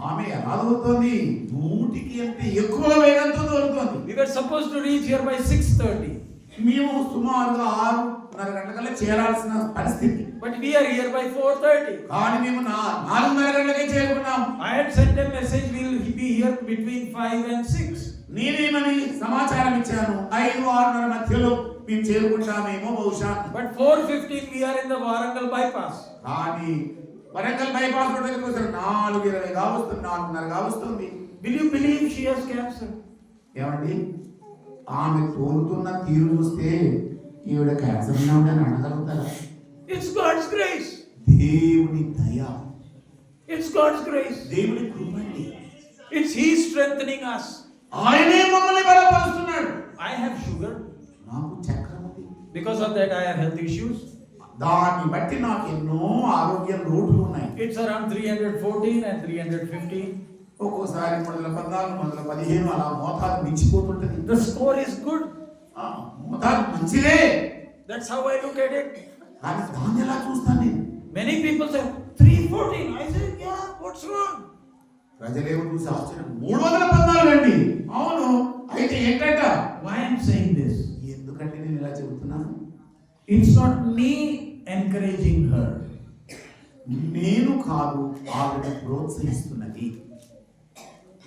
ఆమె ఎలా దొరుకుతుంది? 100కి అంటే ఎక్కువ వేగంతో దొరుకుతుంది. We were supposed to reach here by 6:30. మేము సుమారుగా 6:30 గంటలకల్లా చేరాల్సిన పరిస్థితి. But we are here by 4:30. కానీ మేము 4:30 గంటలకే చేరుకున్నాం. I had sent a message, we will be here between 5 and 6. నేనేమని సమాచారం ఇచ్చాను, 5-6:30 మధ్యలో మేము చేరుకుంటామేమో బహుశా. But 4:15 we are in the Warangal bypass. కానీ వరంగల్ బైపాస్ రోడ్ దగ్గరికి వచ్చారు 4:20 వస్తుంది, 4:30 వస్తుంది. Will you believe she has cancer? ఏమండి, ఆమె తోలుతున్న తీరు చూస్తే ఈవిడ క్యాన్సర్ ఉన్నాడని అనగలుగుతారా? It's God's grace. దేవుని దయ, It's God's grace. దేవుని కృపండి. It's He strengthening us. ఆయనే మమ్మల్ని బలపరుస్తున్నాడు. I have sugar. నాకు చక్కెర ఉంది. Because of that I have health issues. దాన్ని బట్టి నాకు ఎన్నో ఆరోగ్య లోటులు ఉన్నాయి. It's around 314 and 315. ఒక్కోసారి 114, 115 అలా మోతాదు మించిపోతుంటది. The score is good. మోతాదు మంచిదే. That's how I look at it. కానీ దాన్ని ఎలా చూస్తాను నేను? Many people say 314. I say, yeah, what's wrong? ప్రజలేమో చూసి ఆశ్చర్యం, 314 అండి. అవును, అయితే ఏంటంట? Why I'm saying this? ఎందుకంటే నేను ఇలా చెబుతున్నాను? It's not me encouraging her. నేను కాదు, ఆవిడ ప్రోత్సహిస్తున్నది.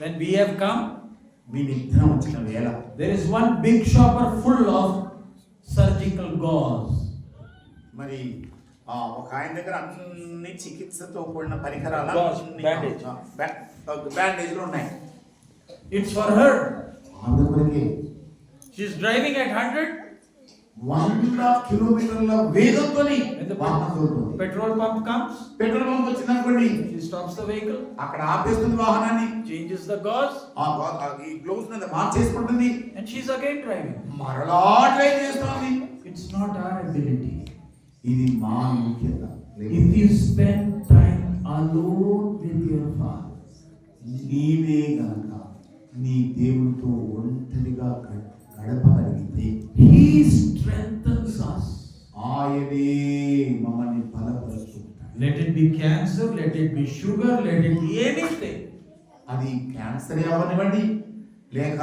When we have come, మీరిద్దరం వచ్చిన వేళ there is one big shopper full of surgical gauze. మరి ఒక ఆయన దగ్గర అన్ని చికిత్సతో కూడిన పరికరాలు, Bandage. బ్యాండేజ్లు ఉన్నాయి. It's for her. ఆవిడ కొరకే. She's driving at 100. 100 కిలోమీటర్ల వేగంతో When the petrol pump comes, petrol pump వచ్చిందనుకోండి, she stops the vehicle, అక్కడ ఆపేస్తుంది వాహనాన్ని, changes the gauze, ఈ గ్లోవ్స్ మీద మార్చేసుకుంటుంది, and she's again driving. మరలా డ్రైవ్ చేస్తుంది. It's not our ability. ఇది మా ముఖ్యత. If you spend time alone with your Father, నీవే గనక నీ దేవునితో ఒంటరిగా గడపగలిగితే, He strengthens us. ఆయనే మమ్మల్ని బలపరుస్తుంటాడు. Let it be cancer, let it be sugar, let it be anything. అది క్యాన్సర్ అవనివ్వండి, లేక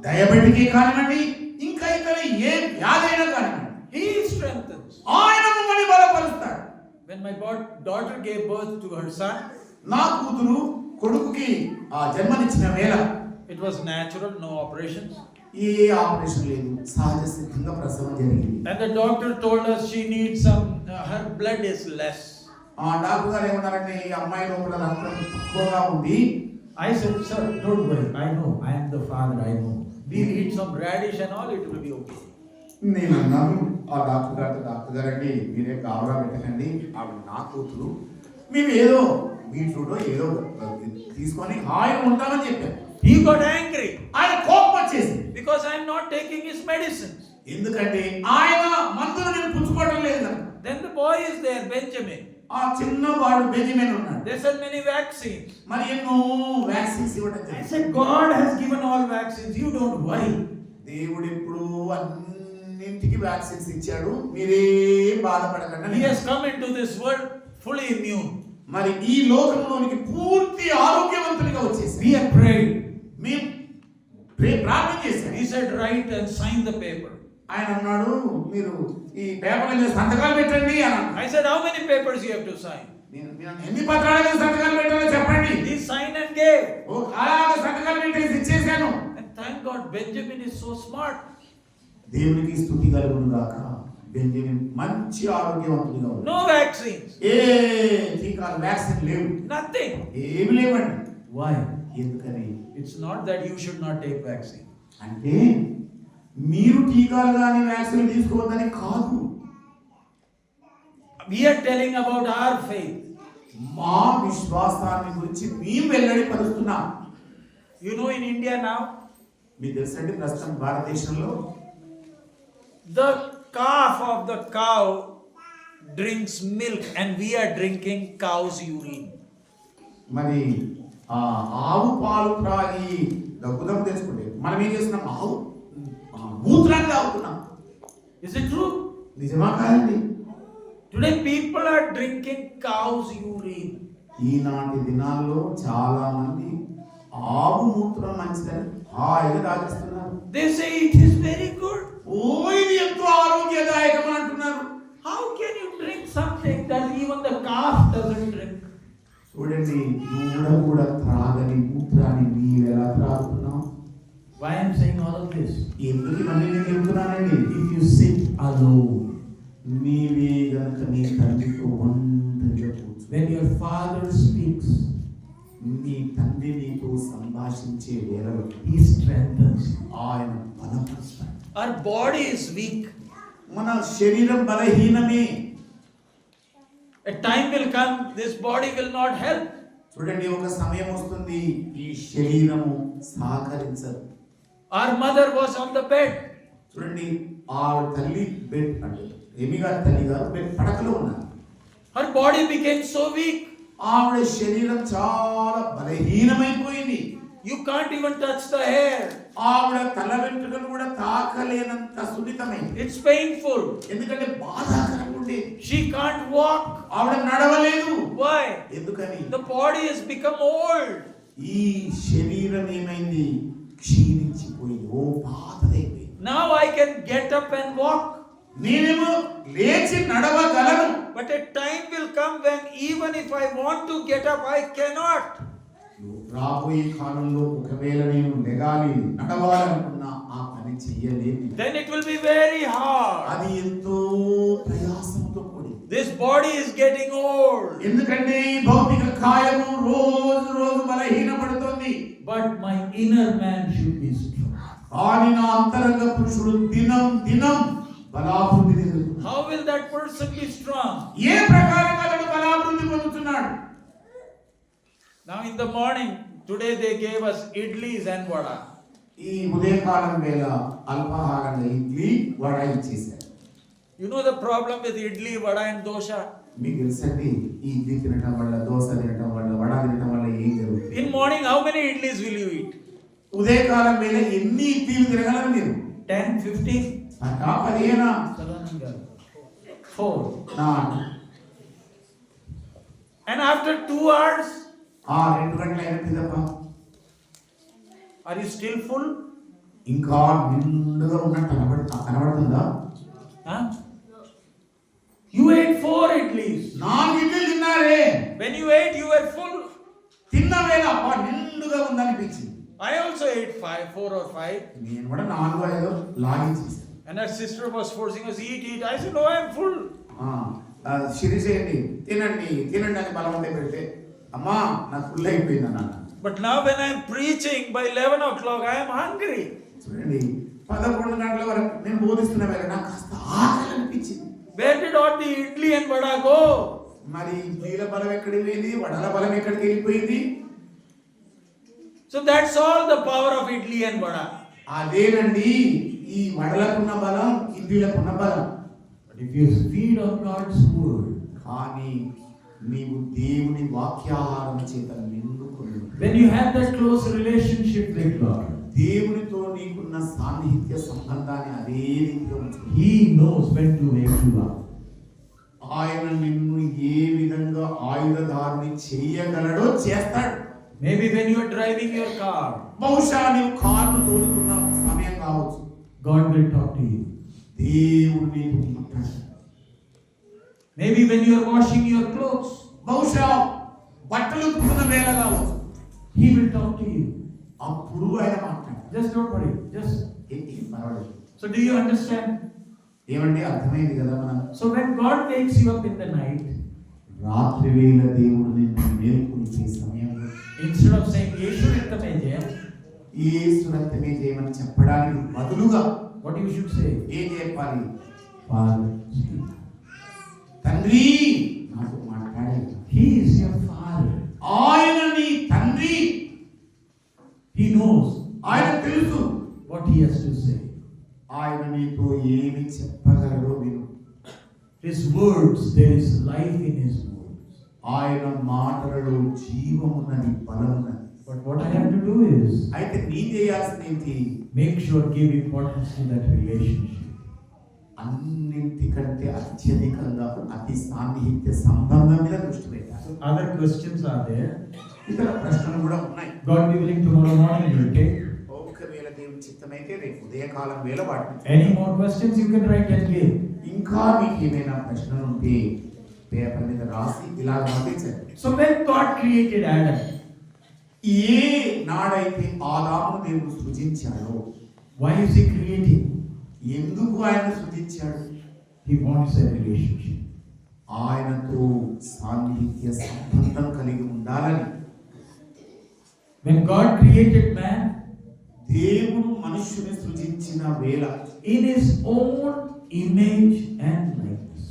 డయాబెటిక్ కానివ్వండి, ఇంకా ఇతర ఏ వ్యాధైనా కానివ్వండి, He strengthens. ఆయన మమ్మల్ని బలపరుస్తాడు. When my daughter gave birth to her son, నా కూతురు కొడుకుకి జన్మనిచ్చిన వేళ, it was natural, no operations. A operation లేదు, సహజ సిద్ధంగా ప్రసవం జరిగింది. And the doctor told us she needs some, her blood is less. Doctor గారు ఏమన్నారంటే, ఈ అమ్మాయి లోపల రక్తం తక్కువగా ఉంది. I said, sir, don't worry, I know, I am the father, I know. We'll eat some radish and all, it will be okay. నేను అన్నాను ఆ డాక్టర్ గారండి, మీరే కావరా పెట్టకండి, ఆవిడ నా కూతురు, మేము ఏదో బీట్రూట్ ఏదో తీసుకొని హాయిగా ఉంటామని చెప్పాను. He got angry. ఆయన కోపం వచ్చేసింది. Because I am not taking his medicines. ఎందుకంటే ఆయన మందులు నేను పుచ్చుకోవడం లేదు కనుక. Then the boy is there, Benjamin. ఆ చిన్నవాడు బెంజమిన్ ఉన్నాడు. They said many vaccines. మరి ఎన్నో వ్యాక్సిన్స్ ఇవ్వడం I జరిగింది. said, God has given all vaccines, you don't worry. దేవుడు ఇప్పుడు అన్నింటికి వ్యాక్సిన్స్ ఇచ్చాడు, మీరేం బాధపడకండి. He has come into this world fully immune. మరి ఈ లోకంలోనికి పూర్తి ఆరోగ్యవంతునిగా వచ్చేసి We have prayed. మేము ప్రార్థన చేశాం. He said, write and sign the paper. ఆయన అన్నాడు, మీరు ఈ పేపర్ మీద సంతకాలు పెట్టండి అన్నాడు. I said, how many papers you have to sign? మీరు ఎన్ని పత్రాల మీద సంతకాలు పెట్టాలో చెప్పండి. He signed and gave. అలాగ సంతకాలు పెట్టేసి ఇచ్చేసాను. And thank God, Benjamin is so smart. దేవునికి స్తుతి కలుగును గాక. బెంజమిన్ మంచి ఆరోగ్యవంతుడిగా ఉన్నాడు. No vaccines. ఏ టీకాలు వ్యాక్సిన్ లేవు, Nothing. ఏమి లేవండి. Why? ఎందుకని? It's not that you should not take vaccine. అంటే మీరు టీకాలు కానీ వ్యాక్సిన్ తీసుకోవద్దని కాదు. We are telling about our faith. మా విశ్వాసాన్ని గురించి మేము వెల్లడి పరుస్తున్నాం. You know, in India now, మీకు తెలుసండి ప్రస్తుతం భారతదేశంలో the calf of the cow drinks milk and we are drinking cow's urine. మరి ఆవు పాలు త్రాగి దగ్గుదం తెచ్చుకుంటే మనం ఏం చేస్తున్నాం? ఆవు మూత్రాన్ని తాగుతున్నాం. Is it true? నిజమా కాదండి? Today people are drinking cow's urine. ఈనాటి దినాల్లో చాలా మంది ఆవు మూత్రం మంచిదని హాయిగా తాగిస్తున్నారు. They say it is very good. ఓ ఇది ఎంతో ఆరోగ్యదాయకం అంటున్నారు. How can you drink something that even the calf doesn't drink? చూడండి, దూడ కూడా త్రాగని మూత్రాన్ని నీవు ఎలా త్రాగుతున్నావు? Why I am saying all of this? ఎందుకు ఇవన్నీ నేను చెబుతున్నానండి? If you sit alone, నీవే గనుక నీ తండ్రితో ఒంటరిగా కూర్చో. when your father speaks, నీ తండ్రి నీతో సంభాషించే వేళలో he strengthens you. ఆయన బలపరుస్తాడు. Our body is weak. మన శరీరం బలహీనమే. A time will come, this body will not help. చూడండి, ఒక సమయం వస్తుంది ఈ శరీరము సహకరించదు. Our mother was on the bed. చూడండి, ఆవిడ తల్లి బెడ్ అంటే ఏమి గారి తల్లి గారు బెడ్ పడకలో ఉన్నారు. Her body became so weak. ఆవిడ శరీరం చాలా బలహీనమైపోయింది. You can't even touch the hair. ఆవిడ తల వెంట్రుకలు కూడా తాకలేనంత సున్నితమైంది. It's painful. ఎందుకంటే బాధాకరంగా ఉండేది. She can't walk. ఆవిడ నడవలేదు. Why? ఎందుకని? The body has become old. ఈ శరీరం ఏమైంది? క్షీణించిపోయింది. ఓ పాతదైపోయింది. Now I can get up and walk. నేనేమో లేచి నడవగలను. But a time will come when even if I want to get up, I cannot. రాబోయే కాలంలో ఒకవేళ నేను లెగాలి నడవాలనుకున్నా ఆ పని చెయ్యలేను. Then it will be very hard. అది ఎంతో ప్రయాసంతో కూడి. This body is getting old. ఎందుకంటే ఈ భౌతిక కాయము రోజు రోజు బలహీనపడుతోంది. But my inner man should be strong. కానీ నా అంతరంగ పురుషుడు దినం దినం బలాభివృద్ధి చెందుతున్నాడు. How will that person be strong? ఏ ప్రకారంగా అతడు బలాభివృద్ధి పొందుతున్నాడు? Now in the morning, today they gave us idlis and vada. ఈ ఉదయకాలం వేళ అల్పాహారంగా ఇడ్లీ వడ ఇచ్చేశారు. You know the problem with idli, vada and dosha? మీకు తెలుసండి, ఈ ఇడ్లీ తినటం వల్ల, దోశ తినటం వల్ల, వడ తినటం వల్ల ఏం జరుగుతుంది? In morning, how many idlis will you eat? ఉదయకాలం వేళ ఎన్ని ఇడ్లీలు తినగలరు మీరు? 10, 15? 15 4. నా And after 2 hours, 2 గంటలు అయిన పిదప are you still full? ఇంకా నిండుగా ఉన్నట్టు కనబడుతుందా? Huh? You ate 4 idlis. 4 ఇడ్లీలు తిన్నారే. When you ate, you were full. తిన్న వేళ నిండుగా ఉందనిపించింది. I also ate 4 or 5. నేను కూడా 4-5 లాగించేసాను. And our sister was forcing us, eat. I said, no, I am full. Sirisha ఏంటి తినండి తినండి అని బలం ఉంటే పెడితే అమ్మా నాకు ఫుల్ అయిపోయింది అన్నాను. But now when I am preaching, by 11 o'clock, I am hungry. చూడండి, 11 గంటల వరకు నేను బోధిస్తున్న వేళ నాకు కాస్త ఆకలి అనిపించింది. Where did all the idli and vada go? మరి ఇడ్లీల బలం ఎక్కడికి పోయింది? వడల బలం ఎక్కడికి వెళ్ళిపోయింది? So that's all the power of idli and vada. అదేనండి ఈ వడలకున్న బలం, ఇడ్లీలకున్న బలం. But if you feed on God's word, కానీ నీవు దేవుని వాక్యాహారం చేత నిండుకొని when you have that close relationship with God, దేవునితో నీకున్న సాన్నిహిత్య సంబంధాన్ని అదే రీతిలో ఉంచు. He knows when to wake you up. ఆయన నిన్ను ఏ విధంగా ఆయుధధారిని చేయగలడో చేస్తాడు. Maybe when you are driving your car, బహుశా నీవు కారును తోలుతున్న సమయం కావచ్చు. God will talk to you. దేవుడు నీకు మాట్లాడతాడు. Maybe when you are washing your clothes, బహుశా బట్టలు ఉతుకుతున్న వేళ కావచ్చు. He will talk to you. అప్పుడు ఆయన మాట్లాడతాడు. Just don't worry. Just. ఏం పర్వాలేదు. So do you understand? ఏమండి అర్థమైంది కదా మనం? So when God wakes you up in the night, రాత్రి వేళ దేవుడు నిన్ను మేల్కొల్పే సమయంలో instead of saying Yeshu ektameye, యేసు రక్తమే జయమని చెప్పడానికి బదులుగా what you should say? ఏం చెప్పాలి? Father, speak. తండ్రి నాతో మాట్లాడాలి. He is your father. ఆయన నీ తండ్రి. He knows ఆయన తెలుసు what he has to say. ఆయన నీతో ఏమి చెప్పగలడో విను. His words, there is life in his words. ఆయన మాటలలో జీవమున్నది, బలమున్నది. But what I have to do is అయితే నీ చేయాల్సింది ఏంటి? make sure give importance to that relationship. అన్నింటికంటే అత్యధికంగా అతి సాన్నిహిత్య సంబంధం మీద దృష్టి పెట్టాలి. Other questions are there. ఇతర ప్రశ్నలు కూడా ఉన్నాయి. God be willing, tomorrow morning we will take. ఒకవేళ దేవుని చిత్తమైతే రేపు ఉదయకాలం వేళ వాటిని. Any more questions you can write and give. ఇంకా మీకు ఏమైనా ప్రశ్నలు ఉంటే పేపర్ మీద రాసి ఇలా పంపించండి. So when God created Adam, ఏ నాడైతే ఆదామును దేవుడు సృజించాడో, why is he creating? ఎందుకు ఆయన సృజించాడు? He wants a relationship. ఆయనతో సాన్నిహిత్య సంబంధం కలిగి ఉండాలని. When God created man, దేవుడు మనుష్యుని సృజించిన వేళ in his own image and likeness.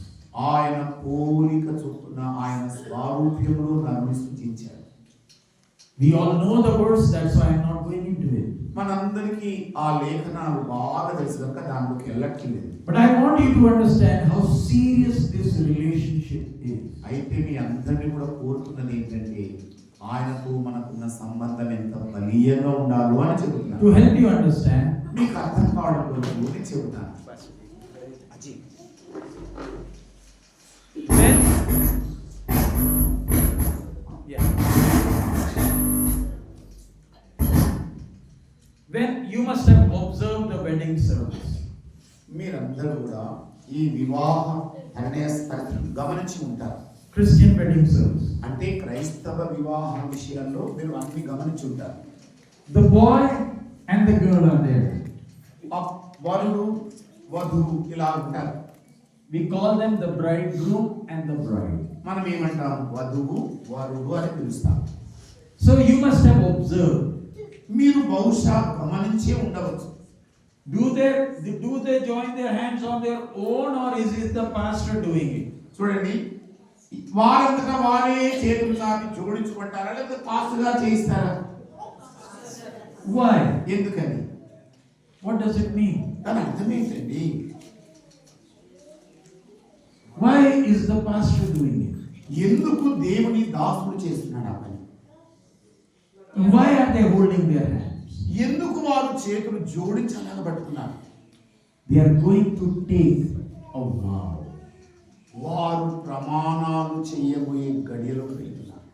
ఆయన పోలిక చొప్పున ఆయన స్వరూపంలో నన్ను సృజించాడు. We all know the verse, that's why I'm not going into it. మనందరికీ ఆ లేఖనాలు బాగా తెలుసు కనుక దాంట్లోకి వెళ్ళట్లేదు. But I want you to understand how serious this relationship is. అయితే మీ అందరినీ కూడా కోరుతున్నది ఏంటంటే ఆయనతో మనకున్న సంబంధం ఎంత బలీయంగా ఉండాలో అని చెబుతున్నాను. To help you understand, మీకు అర్థం కావడం కోసం నేను చెబుతాను. అజీ when you must have observed the wedding service. మీరందరూ కూడా ఈ వివాహ పరిణయస్థలను గమనించి ఉంటారు. Christian wedding service. అంటే క్రైస్తవ వివాహం విషయంలో మీరు అన్ని గమనించి ఉంటారు. The boy and the girl are there. వరుడు వధువు ఇలా ఉంటారు. We call them the bridegroom and the bride. మనం ఏమంటాం? వధువు వరుడు అని పిలుస్తాం. So you must have observed. మీరు బహుశా గమనించే ఉండవచ్చు. Do they join their hands on their own, or is it the pastor doing it? చూడండి, వారంతటా వారే చేతులు చాపి జోడించుకుంటారా లేదా పాస్టర్ గారు చేయిస్తారా? Why? ఎందుకని? What does it mean? దాని అర్థం ఏంటండి? Why is the pastor doing it? ఎందుకు దేవుని దాసుడు చేస్తున్నాడు ఆ పని? Why are they holding their hands? ఎందుకు వారు చేతులు జోడించాలని పట్టుకున్నారు? They are going to take a vow. వారు ప్రమాణాలు చేయబోయే గడియలో వెళ్తున్నారు.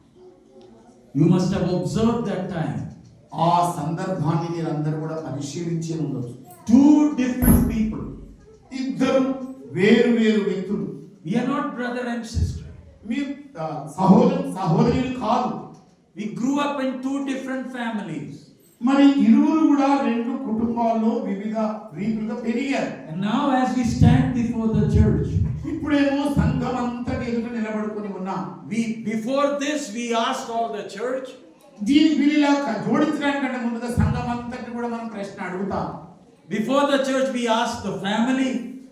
You must have observed that time. ఆ సందర్భాన్ని మీరందరూ కూడా పరిశీలించి ఉండొచ్చు. Two different people. ఇద్దరు వేరు వేరు వ్యక్తులు. We are not brother and sister. మీరు సహోదరులు కాదు. We grew up in two different families. మరి ఇరువురు కూడా రెండు కుటుంబాల్లో వివిధ రీతులుగా పెరిగారు. And now as we stand before the church, ఇప్పుడేమో సంఘం అంతటి ఎదుట నిలబడుకొని ఉన్నాం. before this we asked all the church. దీని వీళ్ళ జోడించడానికంటే ముందుగా సంఘం అంతటి కూడా మనం ప్రశ్న అడుగుతాం. Before the church we asked the family.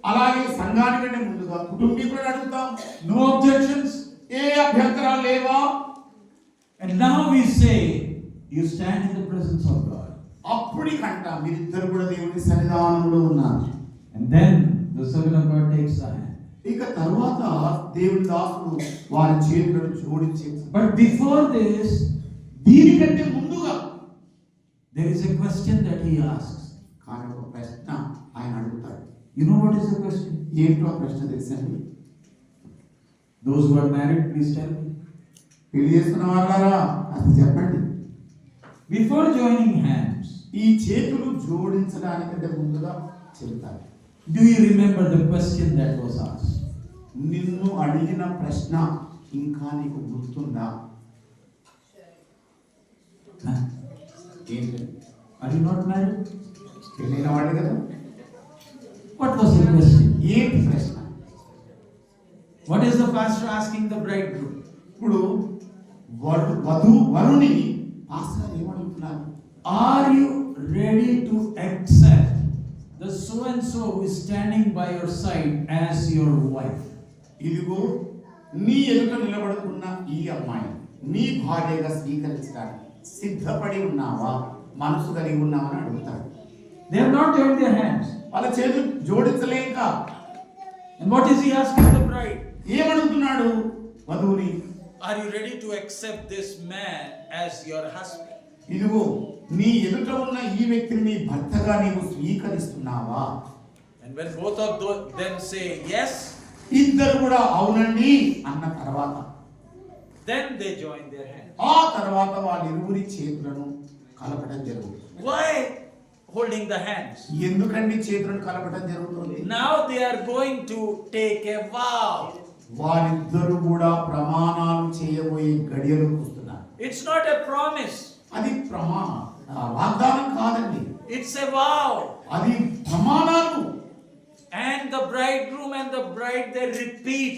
అలాగే సంఘానికంటే ముందుగా కుటుంబీకులను అడుగుతాం. No objections. ఏ అభ్యంతరాలు లేవా? And now we say you stand in the presence of God. అప్పుడికంట మీరిద్దరు కూడా దేవుని సన్నిధానంలో ఉన్నారు. And then the servant of God takes the hand. ఇక తరువాత దేవుని దాసుడు వారి చేతులను జోడించి. But before this, దీనికంటే ముందుగా there is a question that he asks. కానీ ఒక ప్రశ్న ఆయన అడుగుతాడు. You know what is the question? ఏంటో ఆ ప్రశ్న తెలుసండి? Those who are married, please tell me. పెళ్లి చేసుకున్న వాళ్ళారా అది చెప్పండి. Before joining hands, ఈ చేతులు జోడించడానికంటే ముందుగా చెబుతారు. do you remember the question that was asked? నిన్ను అడిగిన ప్రశ్న ఇంకా నీకు గుర్తుందా? ఏంటి? Are you not married? పెళ్ళైన వాడే కదా. What was the question? ఏంటి ప్రశ్న? What is the pastor asking the bridegroom? ఇప్పుడు వరుని pastor ఏమడుగుతున్నారు? Are you ready to accept the so and so who is standing by your side as your wife? ఇదిగో నీ ఎదుట నిలబడుతున్న ఈ అమ్మాయి నీ భార్యగా స్వీకరించడానికి సిద్ధపడి ఉన్నావా, మనసు కలిగి ఉన్నావా అని అడుగుతాడు. They have not joined their hands. వాళ్ళ చేతులు జోడించలేక And what is he asking the bride? ఏమడుగుతున్నాడు వధువుని? Are you ready to accept this man as your husband? ఇదిగో నీ ఎదుట ఉన్న ఈ వ్యక్తిని నీ భర్తగా నీవు స్వీకరిస్తున్నావా? And when both of them say yes, ఇద్దరు కూడా అవునండి అన్న తర్వాత then they join their hands. ఆ తర్వాత వాళ్ళిరువురి చేతులను కలపడం జరుగుతుంది. Why holding the hands? ఎందుకండి చేతులను కలపడం జరుగుతుంది? Now they are going to take a vow. వారిద్దరు కూడా ప్రమాణాలు చేయబోయే గడియలకు వస్తున్నారు. It's not a promise. అది వాగ్దానం కాదండి, It's a vow. అది ప్రమాణాలు. And the bridegroom and the bride, they repeat.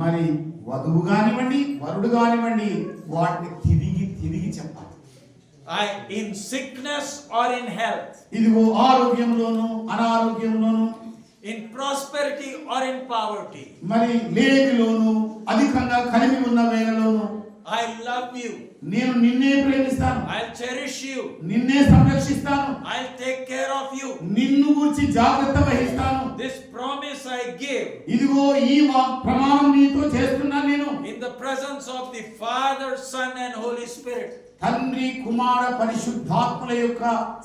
మరి వధువు కానివ్వండి వరుడు కానివ్వండి వాటిని తిరిగి చెప్పాలి. In sickness or in health, ఇదిగో ఆరోగ్యంలోను అనారోగ్యంలోను, in prosperity or in poverty, మరి లేమిలోను అధికంగా కలిగి ఉన్న వేళలోను, I love you. నేను నిన్నే ప్రేమిస్తాను, I'll cherish you. నిన్నే సంరక్షిస్తాను, I'll take care of you. నిన్ను గురించి జాగ్రత్త వహిస్తాను. This promise I give ఇదిగో ఈ ప్రమాణం నీతో చేస్తున్నాను నేను. in the presence of the Father, Son and Holy Spirit. తండ్రి కుమార పరిశుద్ధాత్మల యొక్క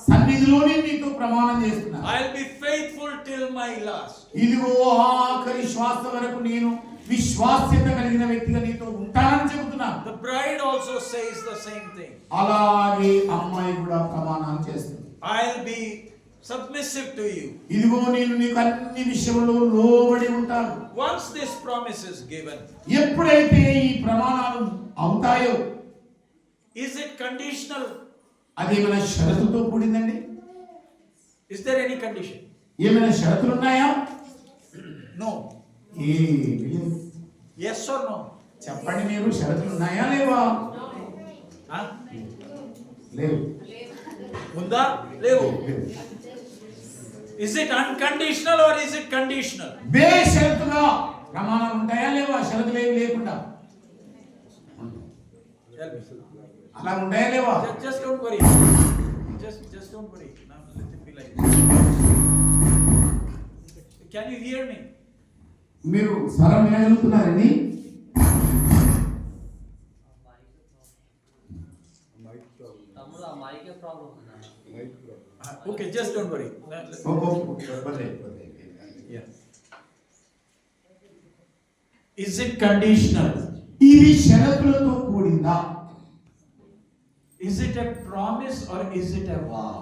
సన్నిధిలోనే నీతో ప్రమాణం చేస్తున్నాను. I'll be faithful till my last. ఇదిగో ఆఖరి శ్వాస వరకు నేను విశ్వాస్యత కలిగిన వ్యక్తిగా నీతో ఉంటానని చెబుతున్నాను. The bride also says the same thing. అలాగే అమ్మాయి కూడా ప్రమాణాలు చేస్తుంది. I'll be submissive to you. ఇదిగో నేను నీకు అన్ని విషయంలో లోబడి ఉంటాను. Once this promise is given, ఎప్పుడైతే ఈ ప్రమాణాలు అవుతాయో, is it conditional? అదేమైనా షరతుతో కూడిందండి? Is there any condition? ఏమైనా షరతులు ఉన్నాయా? No. Yes or no? చెప్పండి, మీరు షరతులు ఉన్నాయా లేవా? Huh? లేవు. Unda? Levu. Is it unconditional or is it conditional? బేషరతుగా ప్రమాణాలు ఉంటాయా లేవా? షరతులు ఏమి లేకుండా Tell me. అలా ఉంటాయా లేవా? Just don't worry. Just don't worry. Now let it be like this. Can you hear me? మీరు స్వరం వినగలుగుతున్నారండి? Okay, just don't worry. Yeah. Is it conditional? ఇది షరతులతో కూడిందా? Is it a promise or is it a vow?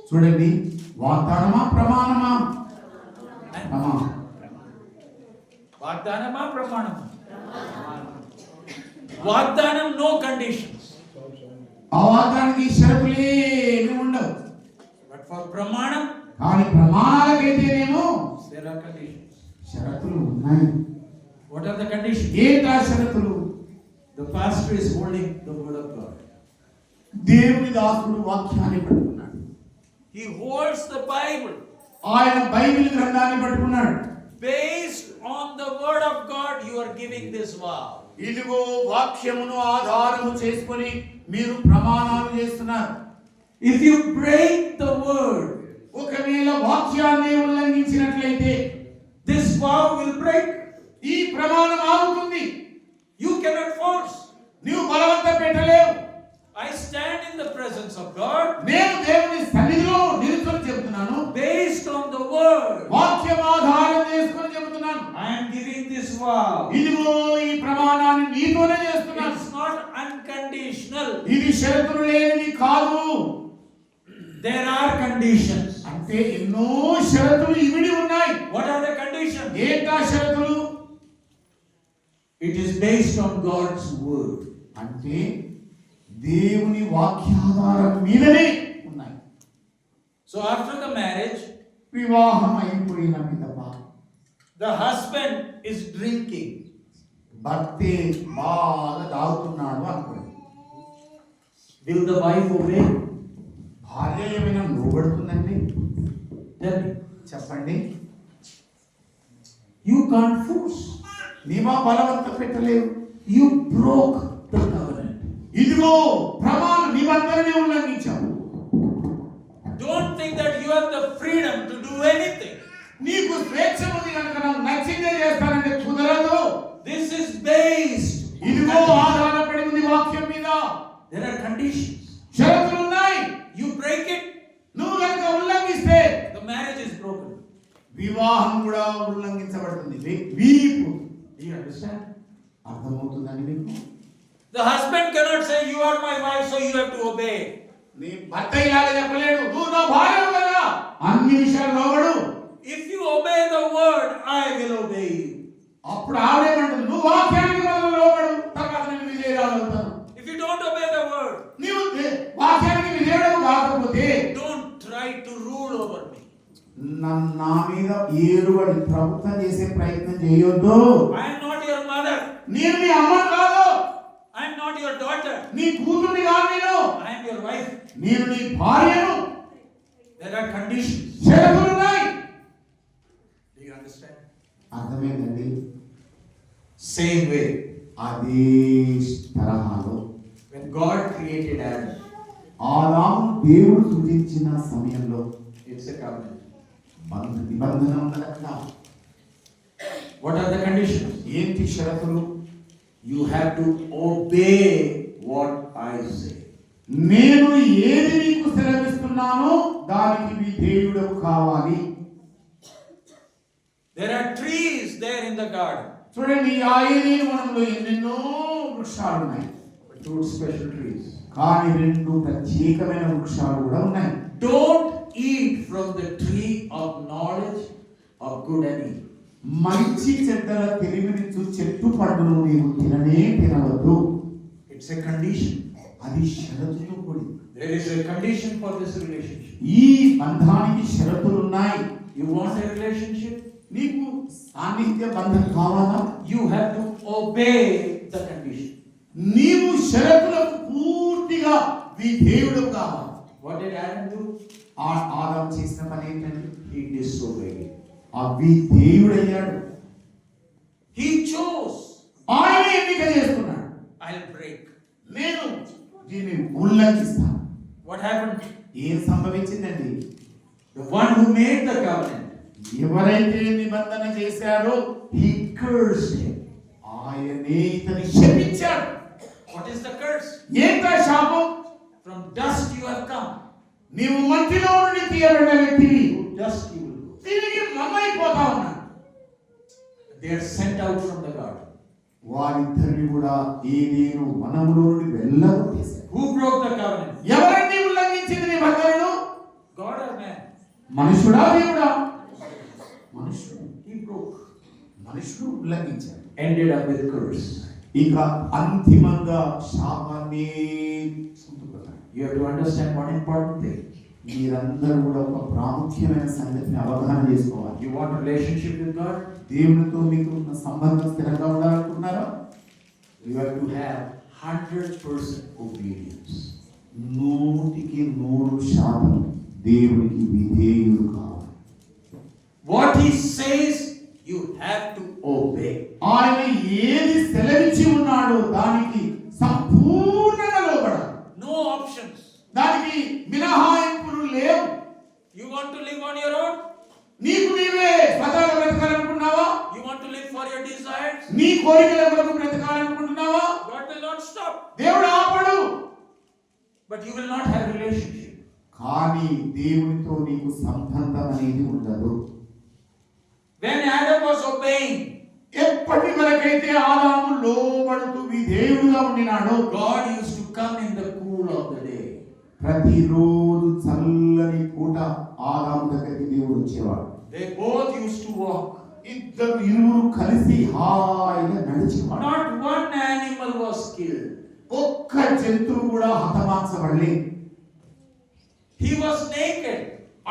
చూడండి, వాగ్దానమా ప్రమాణమా? ప్రమాణం. Vagdanama pramanama. Vagdanam no conditions. ఆ వాగ్దానానికి షరతులేమి ఉండవు. But for pramanam కానీ ప్రమాణాలకైతేనేమో there are conditions. షరతులు ఉన్నాయి. What are the conditions? ఏంటా షరతులు? The pastor is holding the word of God. దేవుని దాసుడు వాక్యాన్ని పట్టుకున్నాడు. He holds the Bible. ఆయన బైబిల్ గ్రంథాన్ని పట్టుకున్నాడు. Based on the word of God, you are giving this vow. ఇదిగో వాక్యమును ఆధారము చేసుకొని మీరు ప్రమాణాలు చేస్తున్నారు. If you break the word, ఒకవేళ వాక్యాన్ని ఉల్లంఘించినట్లయితే this vow will break. ఈ ప్రమాణం ఆగుతుంది. You cannot force. నీవు బలవంతం పెట్టలేవు. I stand in the presence of God. నేను దేవుని సన్నిధిలో నిలుచుని చెబుతున్నాను. Based on the word, వాక్యం ఆధారం చేసుకొని చెబుతున్నాను. I am giving this vow. ఇదిగో ఈ ప్రమాణాన్ని నీతోనే చేస్తున్నాను. It's not unconditional. ఇది షరతులు లేనిది కాదు. There are conditions. అంటే ఎన్నో షరతులు ఇమిడి ఉన్నాయి. What are the conditions? ఏంటా షరతులు? It is based on God's word. అంటే దేవుని వాక్యాధారం మీదనే ఉన్నాయి. So after the marriage, వివాహం అయిపోయిన పిదప the husband is drinking. భర్తే బాగా తాగుతున్నాడు అనుకోండి. Will the wife obey? భార్య ఏమైనా లోబడుతుందండి? Tell me. చెప్పండి. You can't force. నీవా బలవంత పెట్టలేవు. You broke the covenant. ఇదిగో ప్రమాణ నిబంధనని ఉల్లంఘించావు. Don't think that you have the freedom to do anything. నీకు స్వేచ్ఛ ఉంది కనుక నాకు నచ్చిందే చేస్తానంటే కుదరదు. This is based. ఇదిగో ఆధారపడి ఉంది వాక్యం మీద. There are conditions. షరతులు ఉన్నాయి. You break it, నువ్వు కనుక ఉల్లంఘిస్తే the marriage is broken. వివాహం కూడా ఉల్లంఘించబడుతుంది. వీపు. Do you understand? అర్థమవుతుందండి మీకు? The husband cannot say, "You are my wife, so you have to obey." నీ భర్త ఇలాగ చెప్పలేడు. నువ్వు నా భార్య కదా, అన్ని విషయాలు లోబడు. If you obey the word, I will obey you. అప్పుడు ఆవిడేమంటుంది, నువ్వు వాక్యానికి మొదలు లోబడు, తర్వాత నేను విధేయురాలవుతాను. If you don't obey the word, నీవు వాక్యానికి విధేయుడు కాకపోతే don't try to rule over me. నా మీద ఏరుబడి ప్రభుత్వం చేసే ప్రయత్నం చేయొద్దు. I am not your mother. నేను మీ అమ్మ కాదు. I am not your daughter. నీ కూతుర్ని కాదు నేను. I am your wife. నేను నీ భార్యను. There are conditions. షరతులు ఉన్నాయి. Do you understand? అర్థమైందండి? Same way, అదే తరహాలో when God created Adam, ఆదాము దేవుడు సృజించిన సమయంలో it's a covenant. నిబంధన ఉన్నదట. What are the conditions? ఏంటి షరతులు? You have to obey what I say. నేను ఏది నీకు సెలవిస్తున్నానో దానికి విధేయుడవు కావాలి. There are trees there in the garden. చూడండి, ఆ ఏదెను వనంలో ఎన్నెన్నో వృక్షాలు ఉన్నాయి. But two special trees. కానీ రెండు ప్రత్యేకమైన వృక్షాలు కూడా ఉన్నాయి. Don't eat from the tree of knowledge of good and evil. మంచి చెడ్డల తెలివినిచ్చు చెట్టు పండును నీవు తిననే తినవద్దు. It's a condition. అది షరతుతో కూడింది. There is a condition for this relationship. ఈ బంధానికి షరతులు ఉన్నాయి. You want a relationship? నీకు సాన్నిధ్య బంధం కావాలా? You have to obey the condition. నీవు షరతులకు పూర్తిగా విధేయుడు కావాలి. What did Adam do? ఆదాము చేసిన పని ఏంటంటే He disobeyed. అవిధేయుడయ్యాడు. He chose. ఆయన ఎన్నిక చేసుకున్నాడు. I'll break. నేను దీన్ని ఉల్లంఘిస్తాను. What happened? ఏం సంభవించిందండి? The one who made the covenant, ఎవరైతే నిబంధన చేశారో he cursed him. ఆయనే ఇతని శపించాడు. What is the curse? ఏంటా శాపం? From dust you have come. నీవు మట్టిలో నుండి తీయబడిన వ్యక్తివి. To dust you will go. తిరిగి మమ్మైపోతా ఉన్నాడు. They are sent out from the garden. వారిద్దరిని కూడా ఏదేను వనములో నుండి వెళ్ళగొట్టేశారు. Who broke the covenant? ఎవరండి ఉల్లంఘించింది నిబంధనను? God or man? మనుషుడా దేవుడా? మనుషుడు. He broke. మనుషుడు ఉల్లంఘించాడు. Ended up with curse. ఇక అంతిమంగా శాపాన్ని సొంతుకున్నాడు. You have to understand one important thing. మీరందరూ కూడా ఒక ప్రాముఖ్యమైన సంగతిని అవగాహన చేసుకోవాలి. You want a relationship with God? దేవునితో మీకు ఉన్న సంబంధం స్థిరంగా ఉండాలనుకుంటున్నారా? You have to have 100% obedience. 100% దేవునికి విధేయుడు కావాలి. What he says, you have to obey. ఆయన ఏది సెలవిచ్చి ఉన్నాడో దానికి సంపూర్ణంగా లోబడాలి. No options. దానికి మినహాయింపులు లేవు. You want to live on your own? నీకు నీవే స్వతహాగా బ్రతకాలనుకుంటున్నావా? You want to live for your desires? నీ కోరికల కొరకు బ్రతకాలనుకుంటున్నావా? God will not stop. దేవుడు ఆపడు. But you will not have relationship. కానీ దేవునితో నీకు సంబంధం అనేది ఉండదు. When Adam was obeying, ఎప్పటి వరకైతే ఆదాము లోబడుతూ విధేయుడుగా ఉండినాడో God used to come in the cool of the day. ప్రతిరోజు చల్లని పూట ఆదాము దగ్గరికి దేవుడు వచ్చేవాడు. They both used to walk. ఇరువురు కలిసి హాయిగా నడిచేవాడు. Not one animal was killed. ఒక్క జంతువు కూడా హతమార్చబడలేదు. He was naked,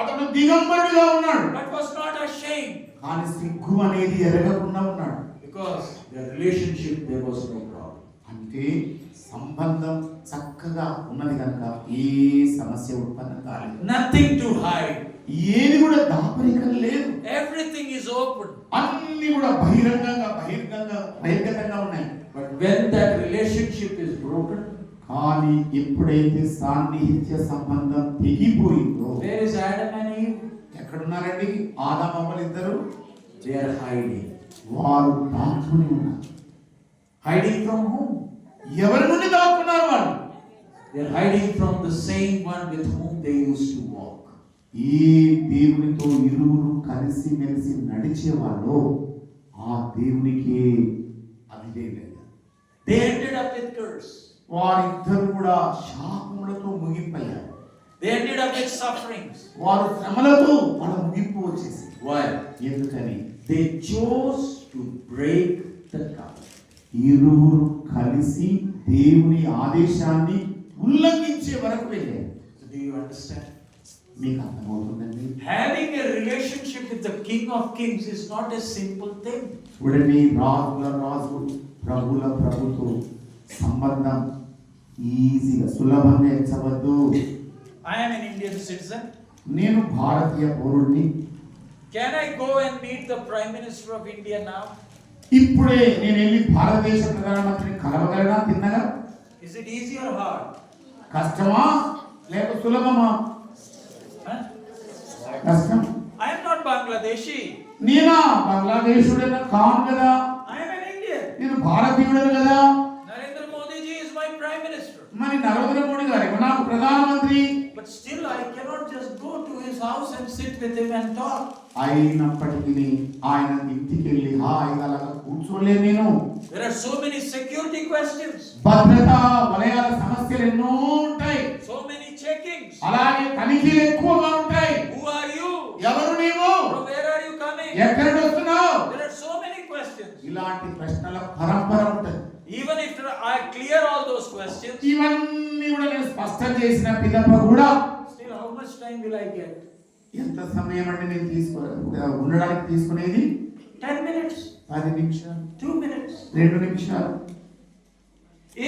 అతను దిగంబరుడిగా ఉన్నాడు. but was not ashamed. కానీ సిగ్గు అనేది ఎరగకుండా ఉన్నాడు. Because their relationship, there was no problem. అంటే సంబంధం చక్కగా ఉన్నది కనుక ఏ సమస్య ఉత్పన్నం కాలేదు. Nothing to hide. ఏది కూడా దాపరికం లేదు. Everything is open. అన్ని కూడా బహిర్గతంగా ఉన్నాయి. But when that relationship is broken, కానీ ఎప్పుడైతే సాన్నిహిత్య సంబంధం తెగిపోయిందో, where is Adam and Eve? ఎక్కడున్నారండి ఆదాము అవ్వలు ఇద్దరు? They are hiding. వారు దాక్కుని ఉన్నారు. Hiding from whom? ఎవరి నుండి దాక్కున్నారు వాళ్ళు? They are hiding from the same one with whom they used to walk. ఈ దేవునితో ఇరువురు కలిసి మెలిసి నడిచేవాళ్ళు ఆ దేవునికి అవిధేయులయ్యారు. They ended up with curse. వారిద్దరు కూడా శాపములతో ముగింపయ్యారు. They ended up with sufferings. వారు శ్రమలతో వాళ్ళ ముగింపు వచ్చేసి. Why? ఎందుకని? They chose to break the covenant. ఇరువురు కలిసి దేవుని ఆదేశాన్ని ఉల్లంఘించే వరకు వెళ్ళారు. So do you understand? మీకు అర్థమవుతుందండి? Having a relationship with the King of Kings is not a simple thing. చూడండి, రాజుల రాజు ప్రభుల ప్రభుతో సంబంధం ఈజీగా సులభంగా ఎంచవద్దు. I am an Indian citizen. నేను భారతీయ పౌరుడిని. Can I go and meet the Prime Minister of India now? ఇప్పుడే నేను వెళ్ళి భారతదేశ ప్రధానమంత్రిని కలవగలనా? తిన్నగా? Is it easy or hard? కష్టమా లేక సులభమా? Huh? కష్టం. I am not Bangladeshi. నేనా బంగ్లాదేశుడైనా కాను కదా, I am an Indian. నేను భారతీయుడను కదా. Narendra Modi ji is my Prime Minister. మరి నరేంద్ర మోడీ గారు నాకు ప్రధానమంత్రి. But still I cannot just go to his house and sit with him and talk. అయినప్పటికీ ఆయన ఇంటికి వెళ్ళి హాయిగా అలాగా కూర్చోలేను నేను. There are so many security questions. భద్రతా వలయాల సమస్యలు ఎన్నో ఉంటాయి. So many checkings. అలాగే తనిఖీలు ఎక్కువగా ఉంటాయి. Who are you? ఎవరు నీవు? From where are you coming? ఎక్కడి నుంచి వస్తున్నావు? There are so many questions. ఇలాంటి ప్రశ్నల పరంపర ఉంటుంది. Even if I clear all those questions, ఇవన్నీ కూడా నేను స్పష్టం చేసిన పిదప కూడా still how much time will I get? ఎంత సమయం అంటే నేను ఉండడానికి తీసుకునేది 10 minutes, 10 నిమిషాలు, 2 minutes. 2 నిమిషాలు.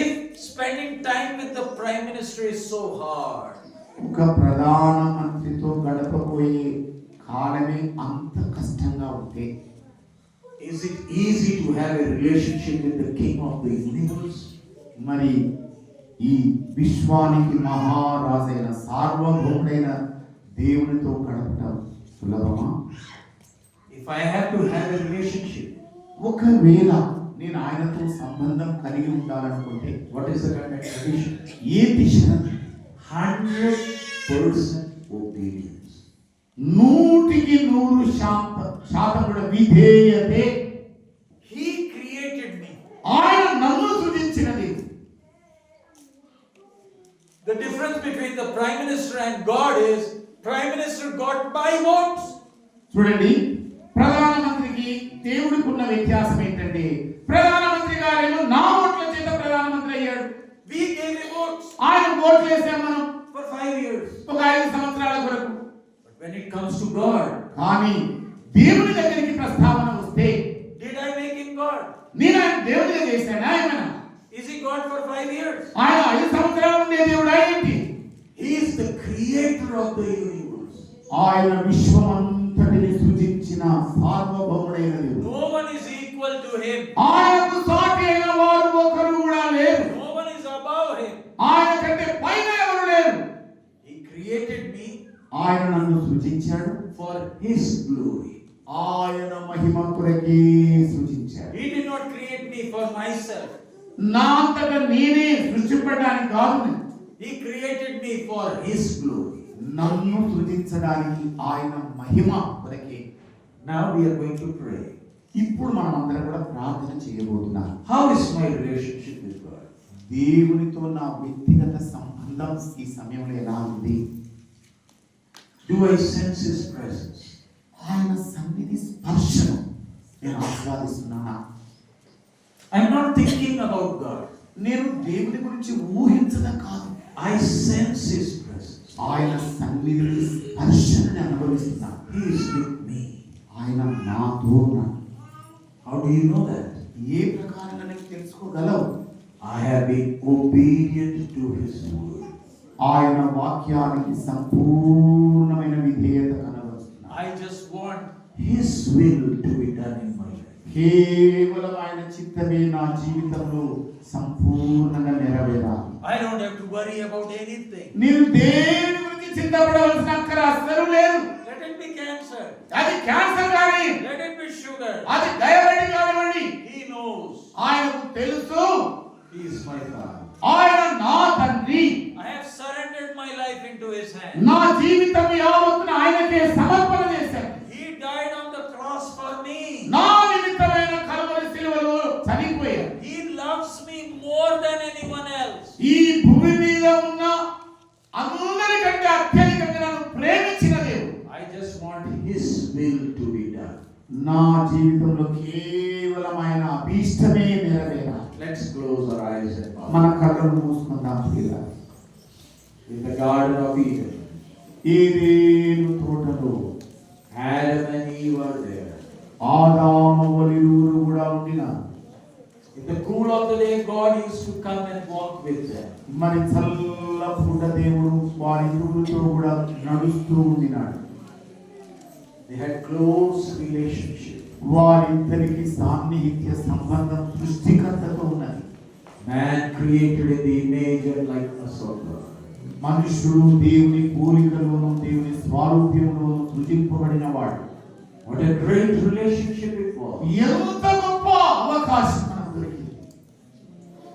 If spending time with the Prime Minister is so hard, ఒక ప్రధానమంత్రితో గడపబోయే కాలమే అంత కష్టంగా ఉంటే, is it easy to have a relationship with the King of the universe? మరి ఈ విశ్వానికి మహారాజైన సార్వభౌముడైన దేవునితో గడపడం సులభమా? If I have to have a relationship, ఒకవేళ నేను ఆయనతో సంబంధం కలిగి ఉండాలనుకుంటే what is the kind of condition? ఏంటి షరతు? 100% obedience. 100% కూడా విధేయతే. He created me. ఆయన నన్ను సృజించిన దేవుడు. The difference between the Prime Minister and God is Prime Minister got my votes. చూడండి, ప్రధానమంత్రికి దేవుడికి ఉన్న వ్యత్యాసం ఏంటంటే, ప్రధానమంత్రి గారేమో నా ఓట్ల చేత ప్రధానమంత్రి అయ్యాడు. We gave him votes ఆయన ఓట్లు వేసాం మనం for 5 years. ఒక 5 సంవత్సరాల వరకు. But when it comes to God, కానీ దేవుని దగ్గరికి ప్రస్తావన వస్తే, did I make him God? నేను ఆయన దేవుడిగా చేశానా ఏమైనా? Is he God for 5 years? ఆయన 5 సంవత్సరాలు ఉండే దేవుడా ఏంటి? He is the creator of the universe. ఆయన విశ్వమంతటిని సృజించిన సార్వభౌముడైన దేవుడు. No one is equal to him. ఆయనకు సాటి అయిన వారు ఒకరు కూడా లేరు. No one is above him. ఆయన కంటే పైన ఎవరు లేరు. He created me ఆయన నన్ను సృజించాడు for his glory. ఆయన మహిమ కొరకే సృజించాడు. He did not create me for myself. నా అంతటా నేనే సృష్టింపడానికి కాదు. He created me for his glory. నన్ను సృజించడానికి ఆయన మహిమ కొరకే. Now we are going to pray. ఇప్పుడు మనం అందరం కూడా ప్రార్థన చేయబోతున్నాం. How is my relationship with God? దేవునితో నా వ్యక్తిగత సంబంధం ఈ సమయంలో ఎలా ఉంది? Do I sense his presence? ఆయన సన్నిధి స్పర్శను నేను ఆస్వాదిస్తున్నానా? I'm not thinking about God. నేను దేవుని గురించి ఊహించడం కాదు. I sense his presence. ఆయన సన్నిధి స్పర్శను అనుభవిస్తున్నాను. He is with me. ఆయన నాతో ఉన్నాడు. How do you know that? ఏ ప్రకారంగా నేను తెలుసుకోగలవు? I have been obedient to his word. ఆయన వాక్యానికి సంపూర్ణమైన విధేయత కనబరుస్తున్నాడు. I just want His will to be done in my life. కేవలం ఆయన చిత్తమే నా జీవితంలో సంపూర్ణంగా నెరవేరాలి. I don't have to worry about anything. నీవు దేని గురించి చింతపడవలసిన అక్కర అస్సలు లేదు. Let it be cancer. అది క్యాన్సర్ కానీ, Let it be sugar. అది డయాబెటిక్ కానివ్వండి, He knows. ఆయనకు తెలుసు. He is my Father. ఆయన నా తండ్రి. I have surrendered my life into His hand. నా జీవితం యావత్తును ఆయనకే సమర్పణ చేశాను. He died on the cross for me. నా నిమిత్తమైన కల్వరి శిలువలో చనిపోయాడు. He loves me more than anyone else. ఈ భూమి మీద ఉన్న అందరికంటే అత్యధికంగా నన్ను ప్రేమించిన దేవుడు. I just want His will to be done. నా జీవితంలో కేవలం ఆయన అభీష్టమే నెరవేరాలి. Let's close our eyes and bow. మన కళ్ళను మూసుకుందాం ప్రియులారా. In the Garden of Eden, Eden తోటలో Adam and Eve were there. ఆదామవలిరువురు కూడా ఉండినారు. In the cool of the day, God used to come and walk with them. మరి చల్ల పూట దేవుడు వారి ఇరువురితో కూడా నడుస్తూ ఉండినాడు. They had close relationship. వారిద్దరికి సాన్నిహిత్య సంబంధం సృష్టికర్తతో ఉన్నది. Man created in the image and likeness of God. మనుషుడు దేవుని పోలికలోను దేవుని స్వరూపంలోను సృజింపబడిన వాడు. What a great relationship it was. ఎంత గొప్ప అవకాశం మనకు దొరికింది.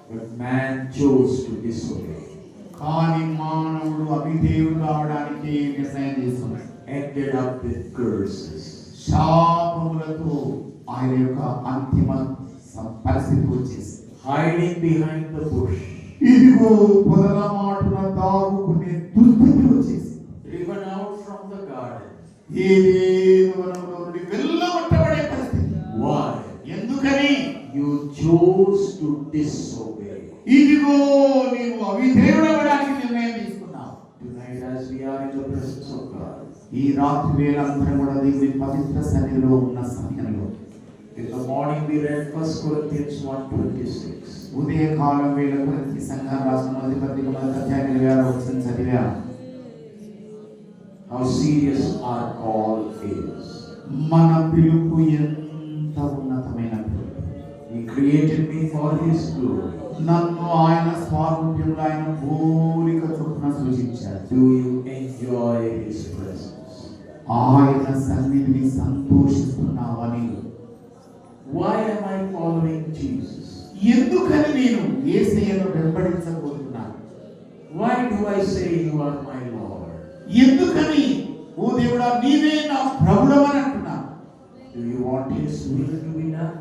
But man chose to disobey. కానీ మానవుడు అవిధేయుడు కావడానికి నిర్ణయం చేసుకున్నాడు. Ended up with curses. శాపములతో ఆయన యొక్క అంతిమ పరిస్థితి వచ్చేసి Hiding behind the bush. ఇదిగో పొదల మాటున దాగుకునే దుస్థితి వచ్చేసి Driven out from the garden. Eden వనంలో నుండి వెళ్ళగొట్టబడే పరిస్థితి. Why? ఎందుకని? You chose to disobey. ఇదిగో నీవు అవిధేయుడవడానికి నిర్ణయం తీసుకున్నావు. Tonight, as we are in the presence of God, ఈ రాత్రి వేళ అందరం కూడా దేవుని పవిత్ర సన్నిధిలో ఉన్న సమయంలో in the morning we read 1 Corinthians 1:26. ఉదయకాలం వేళ కొరింథీ సంఘం రాసిన మొదటి పత్రిక 1:26 చదివా. How serious our call is. మన పిలుపు ఎంత ఉన్నతమైన పిలుపు. He created me for His glory. నన్ను ఆయన స్వరూపంలో ఆయన పోలిక చొప్పున సృజించాడు. Do you enjoy His presence? ఆయన సన్నిధిని సంతోషిస్తున్నావా నీవు? Why am I following Jesus? ఎందుకని నేను యేసయ్యను వెంబడించబోతున్నాను? Why do I say you are my Lord? ఎందుకని ఓ దేవుడా నీవే నా ప్రభుడవని అంటున్నాను? Do you want His will to be done?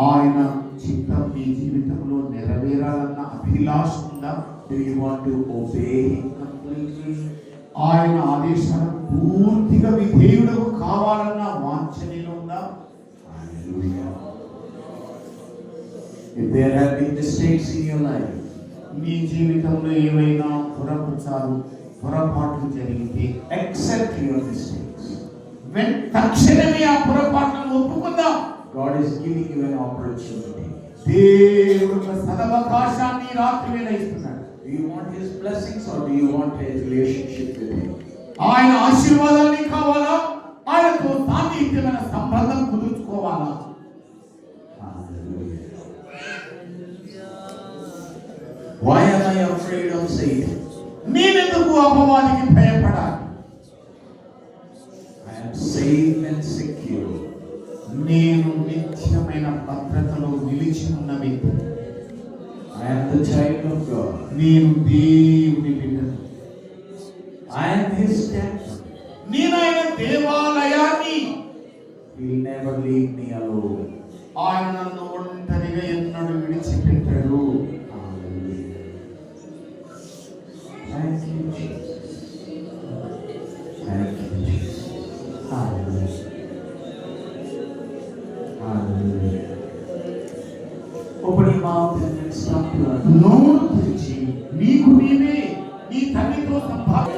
ఆయన చిత్తం నీ జీవితంలో నెరవేరాలన్న అభిలాష ఉందా? Do you want to obey Him completely? ఆయన ఆదేశాలకు పూర్తిగా విధేయుడవు కావాలన్న వాంఛ నీలో ఉందా? Hallelujah. If there have been mistakes in your life, నీ జీవితంలో ఏవైనా పొరపాట్లు జరిగితే accept your mistakes. తక్షణమే ఆ పొరపాట్లను ఒప్పుకుందాం. God is giving you an opportunity. దేవుడు ఒక సదవకాశాన్ని రాత్రి వేళ ఇస్తున్నాడు. Do you want His blessings or do you want a relationship with Him? ఆయన ఆశీర్వాదాన్ని కావాలా, ఆయనతో సాన్నిహిత్యమైన సంబంధం కుదుర్చుకోవాలా? Hallelujah. Why am I afraid of Satan? నేనెందుకు అపవాదికి భయపడాలి? I am safe and secure. నేను నిత్యమైన భద్రతలో నిలిచి ఉన్న వ్యక్తి. I am the child of God. నేను దేవుని బిడ్డను. I am His temple. నేను ఆయన దేవాలయాన్ని. He will never leave me alone. ఆయన నన్ను ఒంటరిగా ఎన్నడూ విడిచిపెట్టాడు. Hallelujah. Thank you, Jesus. Thank you, Jesus. Hallelujah. Hallelujah. Open your mouth and let's talk to our Lord. నోరు తెరిచి నీకు నీవే నీ తల్లితో సంభాషణ.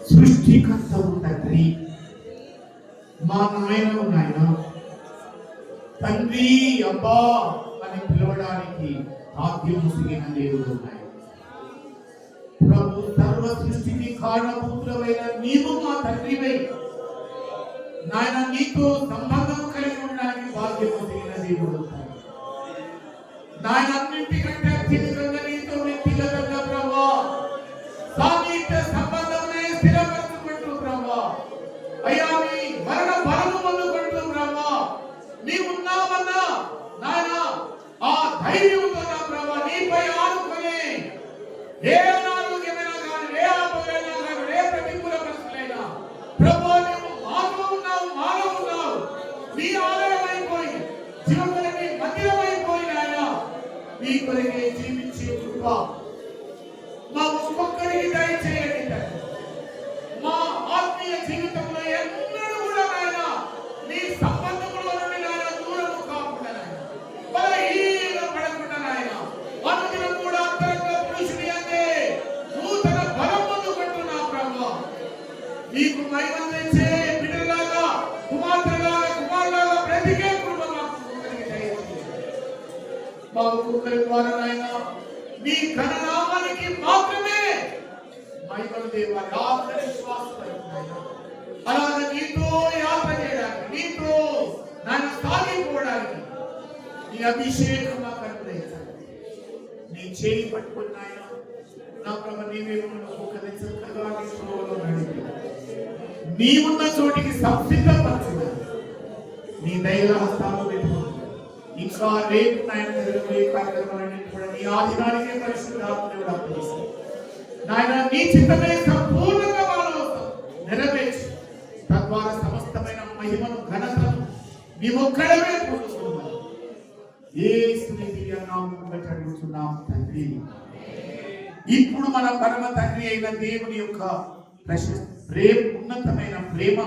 సృష్టికర్తవు తండ్రి, మా నాయన తండ్రి అబ్బా అని పిలవడానికి ఆద్యము కలిగిన దేవుడు నాయన. ప్రభు సర్వ సృష్టికి కారణభూతులైన నీవు మా తండ్రివై నాయన, నీతో సంబంధం కలిగి ఉండడానికి భాగ్యము కలిగిన దేవుడు నాయన. అన్నింటికంటే అత్యధికంగా నీతో వ్యక్తిగతంగా ప్రభా సామీప్య సంబంధమే స్థిరపరచుకుంటూ ప్రభా అయ్యా నీ మరణ బలము పొందుకుంటూ ప్రభా నీవున్నావన్నా నాయన ఆ ధైర్యంతో నా ప్రభా నీపై ఆనుకుని ఏ అనారోగ్యమైనా కానీ ఏ ఆపదైనా కానీ ఏ ప్రతికూల పరిస్థితులైనా ప్రభా నీవు మాలో ఉన్నావు నీ ఆలయం అయిపోయి జీవములని మందిరమైపోయి నాయన నీ కొరకే జీవించే కృప మా ఒక్కొక్కరికి దయచేయండి తండ్రి. మా ఆత్మీయ జీవితంలో ఎన్నడూ కూడా నాయన నీ సంబంధముల నుండి నాయన దూరము కాకుండా నాయన బలహీన పడకుండా నాయన అనుదినం కూడా అంతరంగ పురుషుని అందే నూతన బలం పొందుకుంటున్నా ప్రభా. నీకు మహిమ తెచ్చే బిడ్డలాగా కుమార్తెలాగా కుమారులాగా బ్రతికే కృప మాకు మా ఒక్కొక్కరి ద్వారా నాయన నీ ఘననామానికి మాత్రమే మహిమను దేవా రాత్రి విశ్వాసపడుతున్నాయన అలాగే నీతో యాత్ర చేయడానికి నీతో నన్ను సాగిపోవడానికి నీ అభిషేకం నాకు అనుగ్రహించాలి. నీ చేయి పట్టుకుని ఆయన నా ప్రభు నీవే ఒక చక్కగా నీ త్రోవలో నడిపి నీ ఉన్న చోటికి సంసిద్ధపరచుగా నీ దైవ హస్తాలు పెట్టుకుని ఇంకా రేపు నాయన జరగబోయే కార్యక్రమాలన్నీ కూడా నీ ఆధీనానికే పరిశుద్ధాత్మదేవుడు అప్పగిస్తాడు. నాయన నీ చిత్తమే సంపూర్ణంగా వాళ్ళు నెరవేర్చి తద్వారా సమస్తమైన మహిమను ఘనతను నీ ఒక్కడమే పొందుతున్నాం. యేసుని దివ్యనామమున బట్టి అడుగుతున్నాం తండ్రి. ఇప్పుడు మన పరమ తండ్రి అయిన దేవుని యొక్క ఉన్నతమైన ప్రేమ,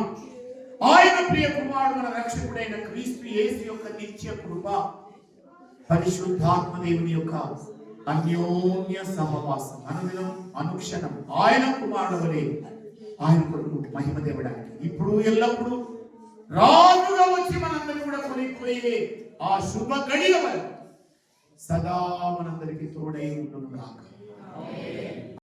ఆయన ప్రియ కుమారుడు మన రక్షకుడైన క్రీస్తు యేసు యొక్క నిత్య కృప, పరిశుద్ధాత్మ దేవుని యొక్క అన్యోన్య సహవాసం అనుదినం అనుక్షణం ఆయన కుమారుడు వలె ఆయన కొరకు మహిమ దేవడానికి ఇప్పుడు ఎల్లప్పుడూ రాజుగా వచ్చి మనందరినీ కూడా కొనిపోయే ఆ శుభ గడియ వల్ల సదా మనందరికీ తోడై ఉండును గాక.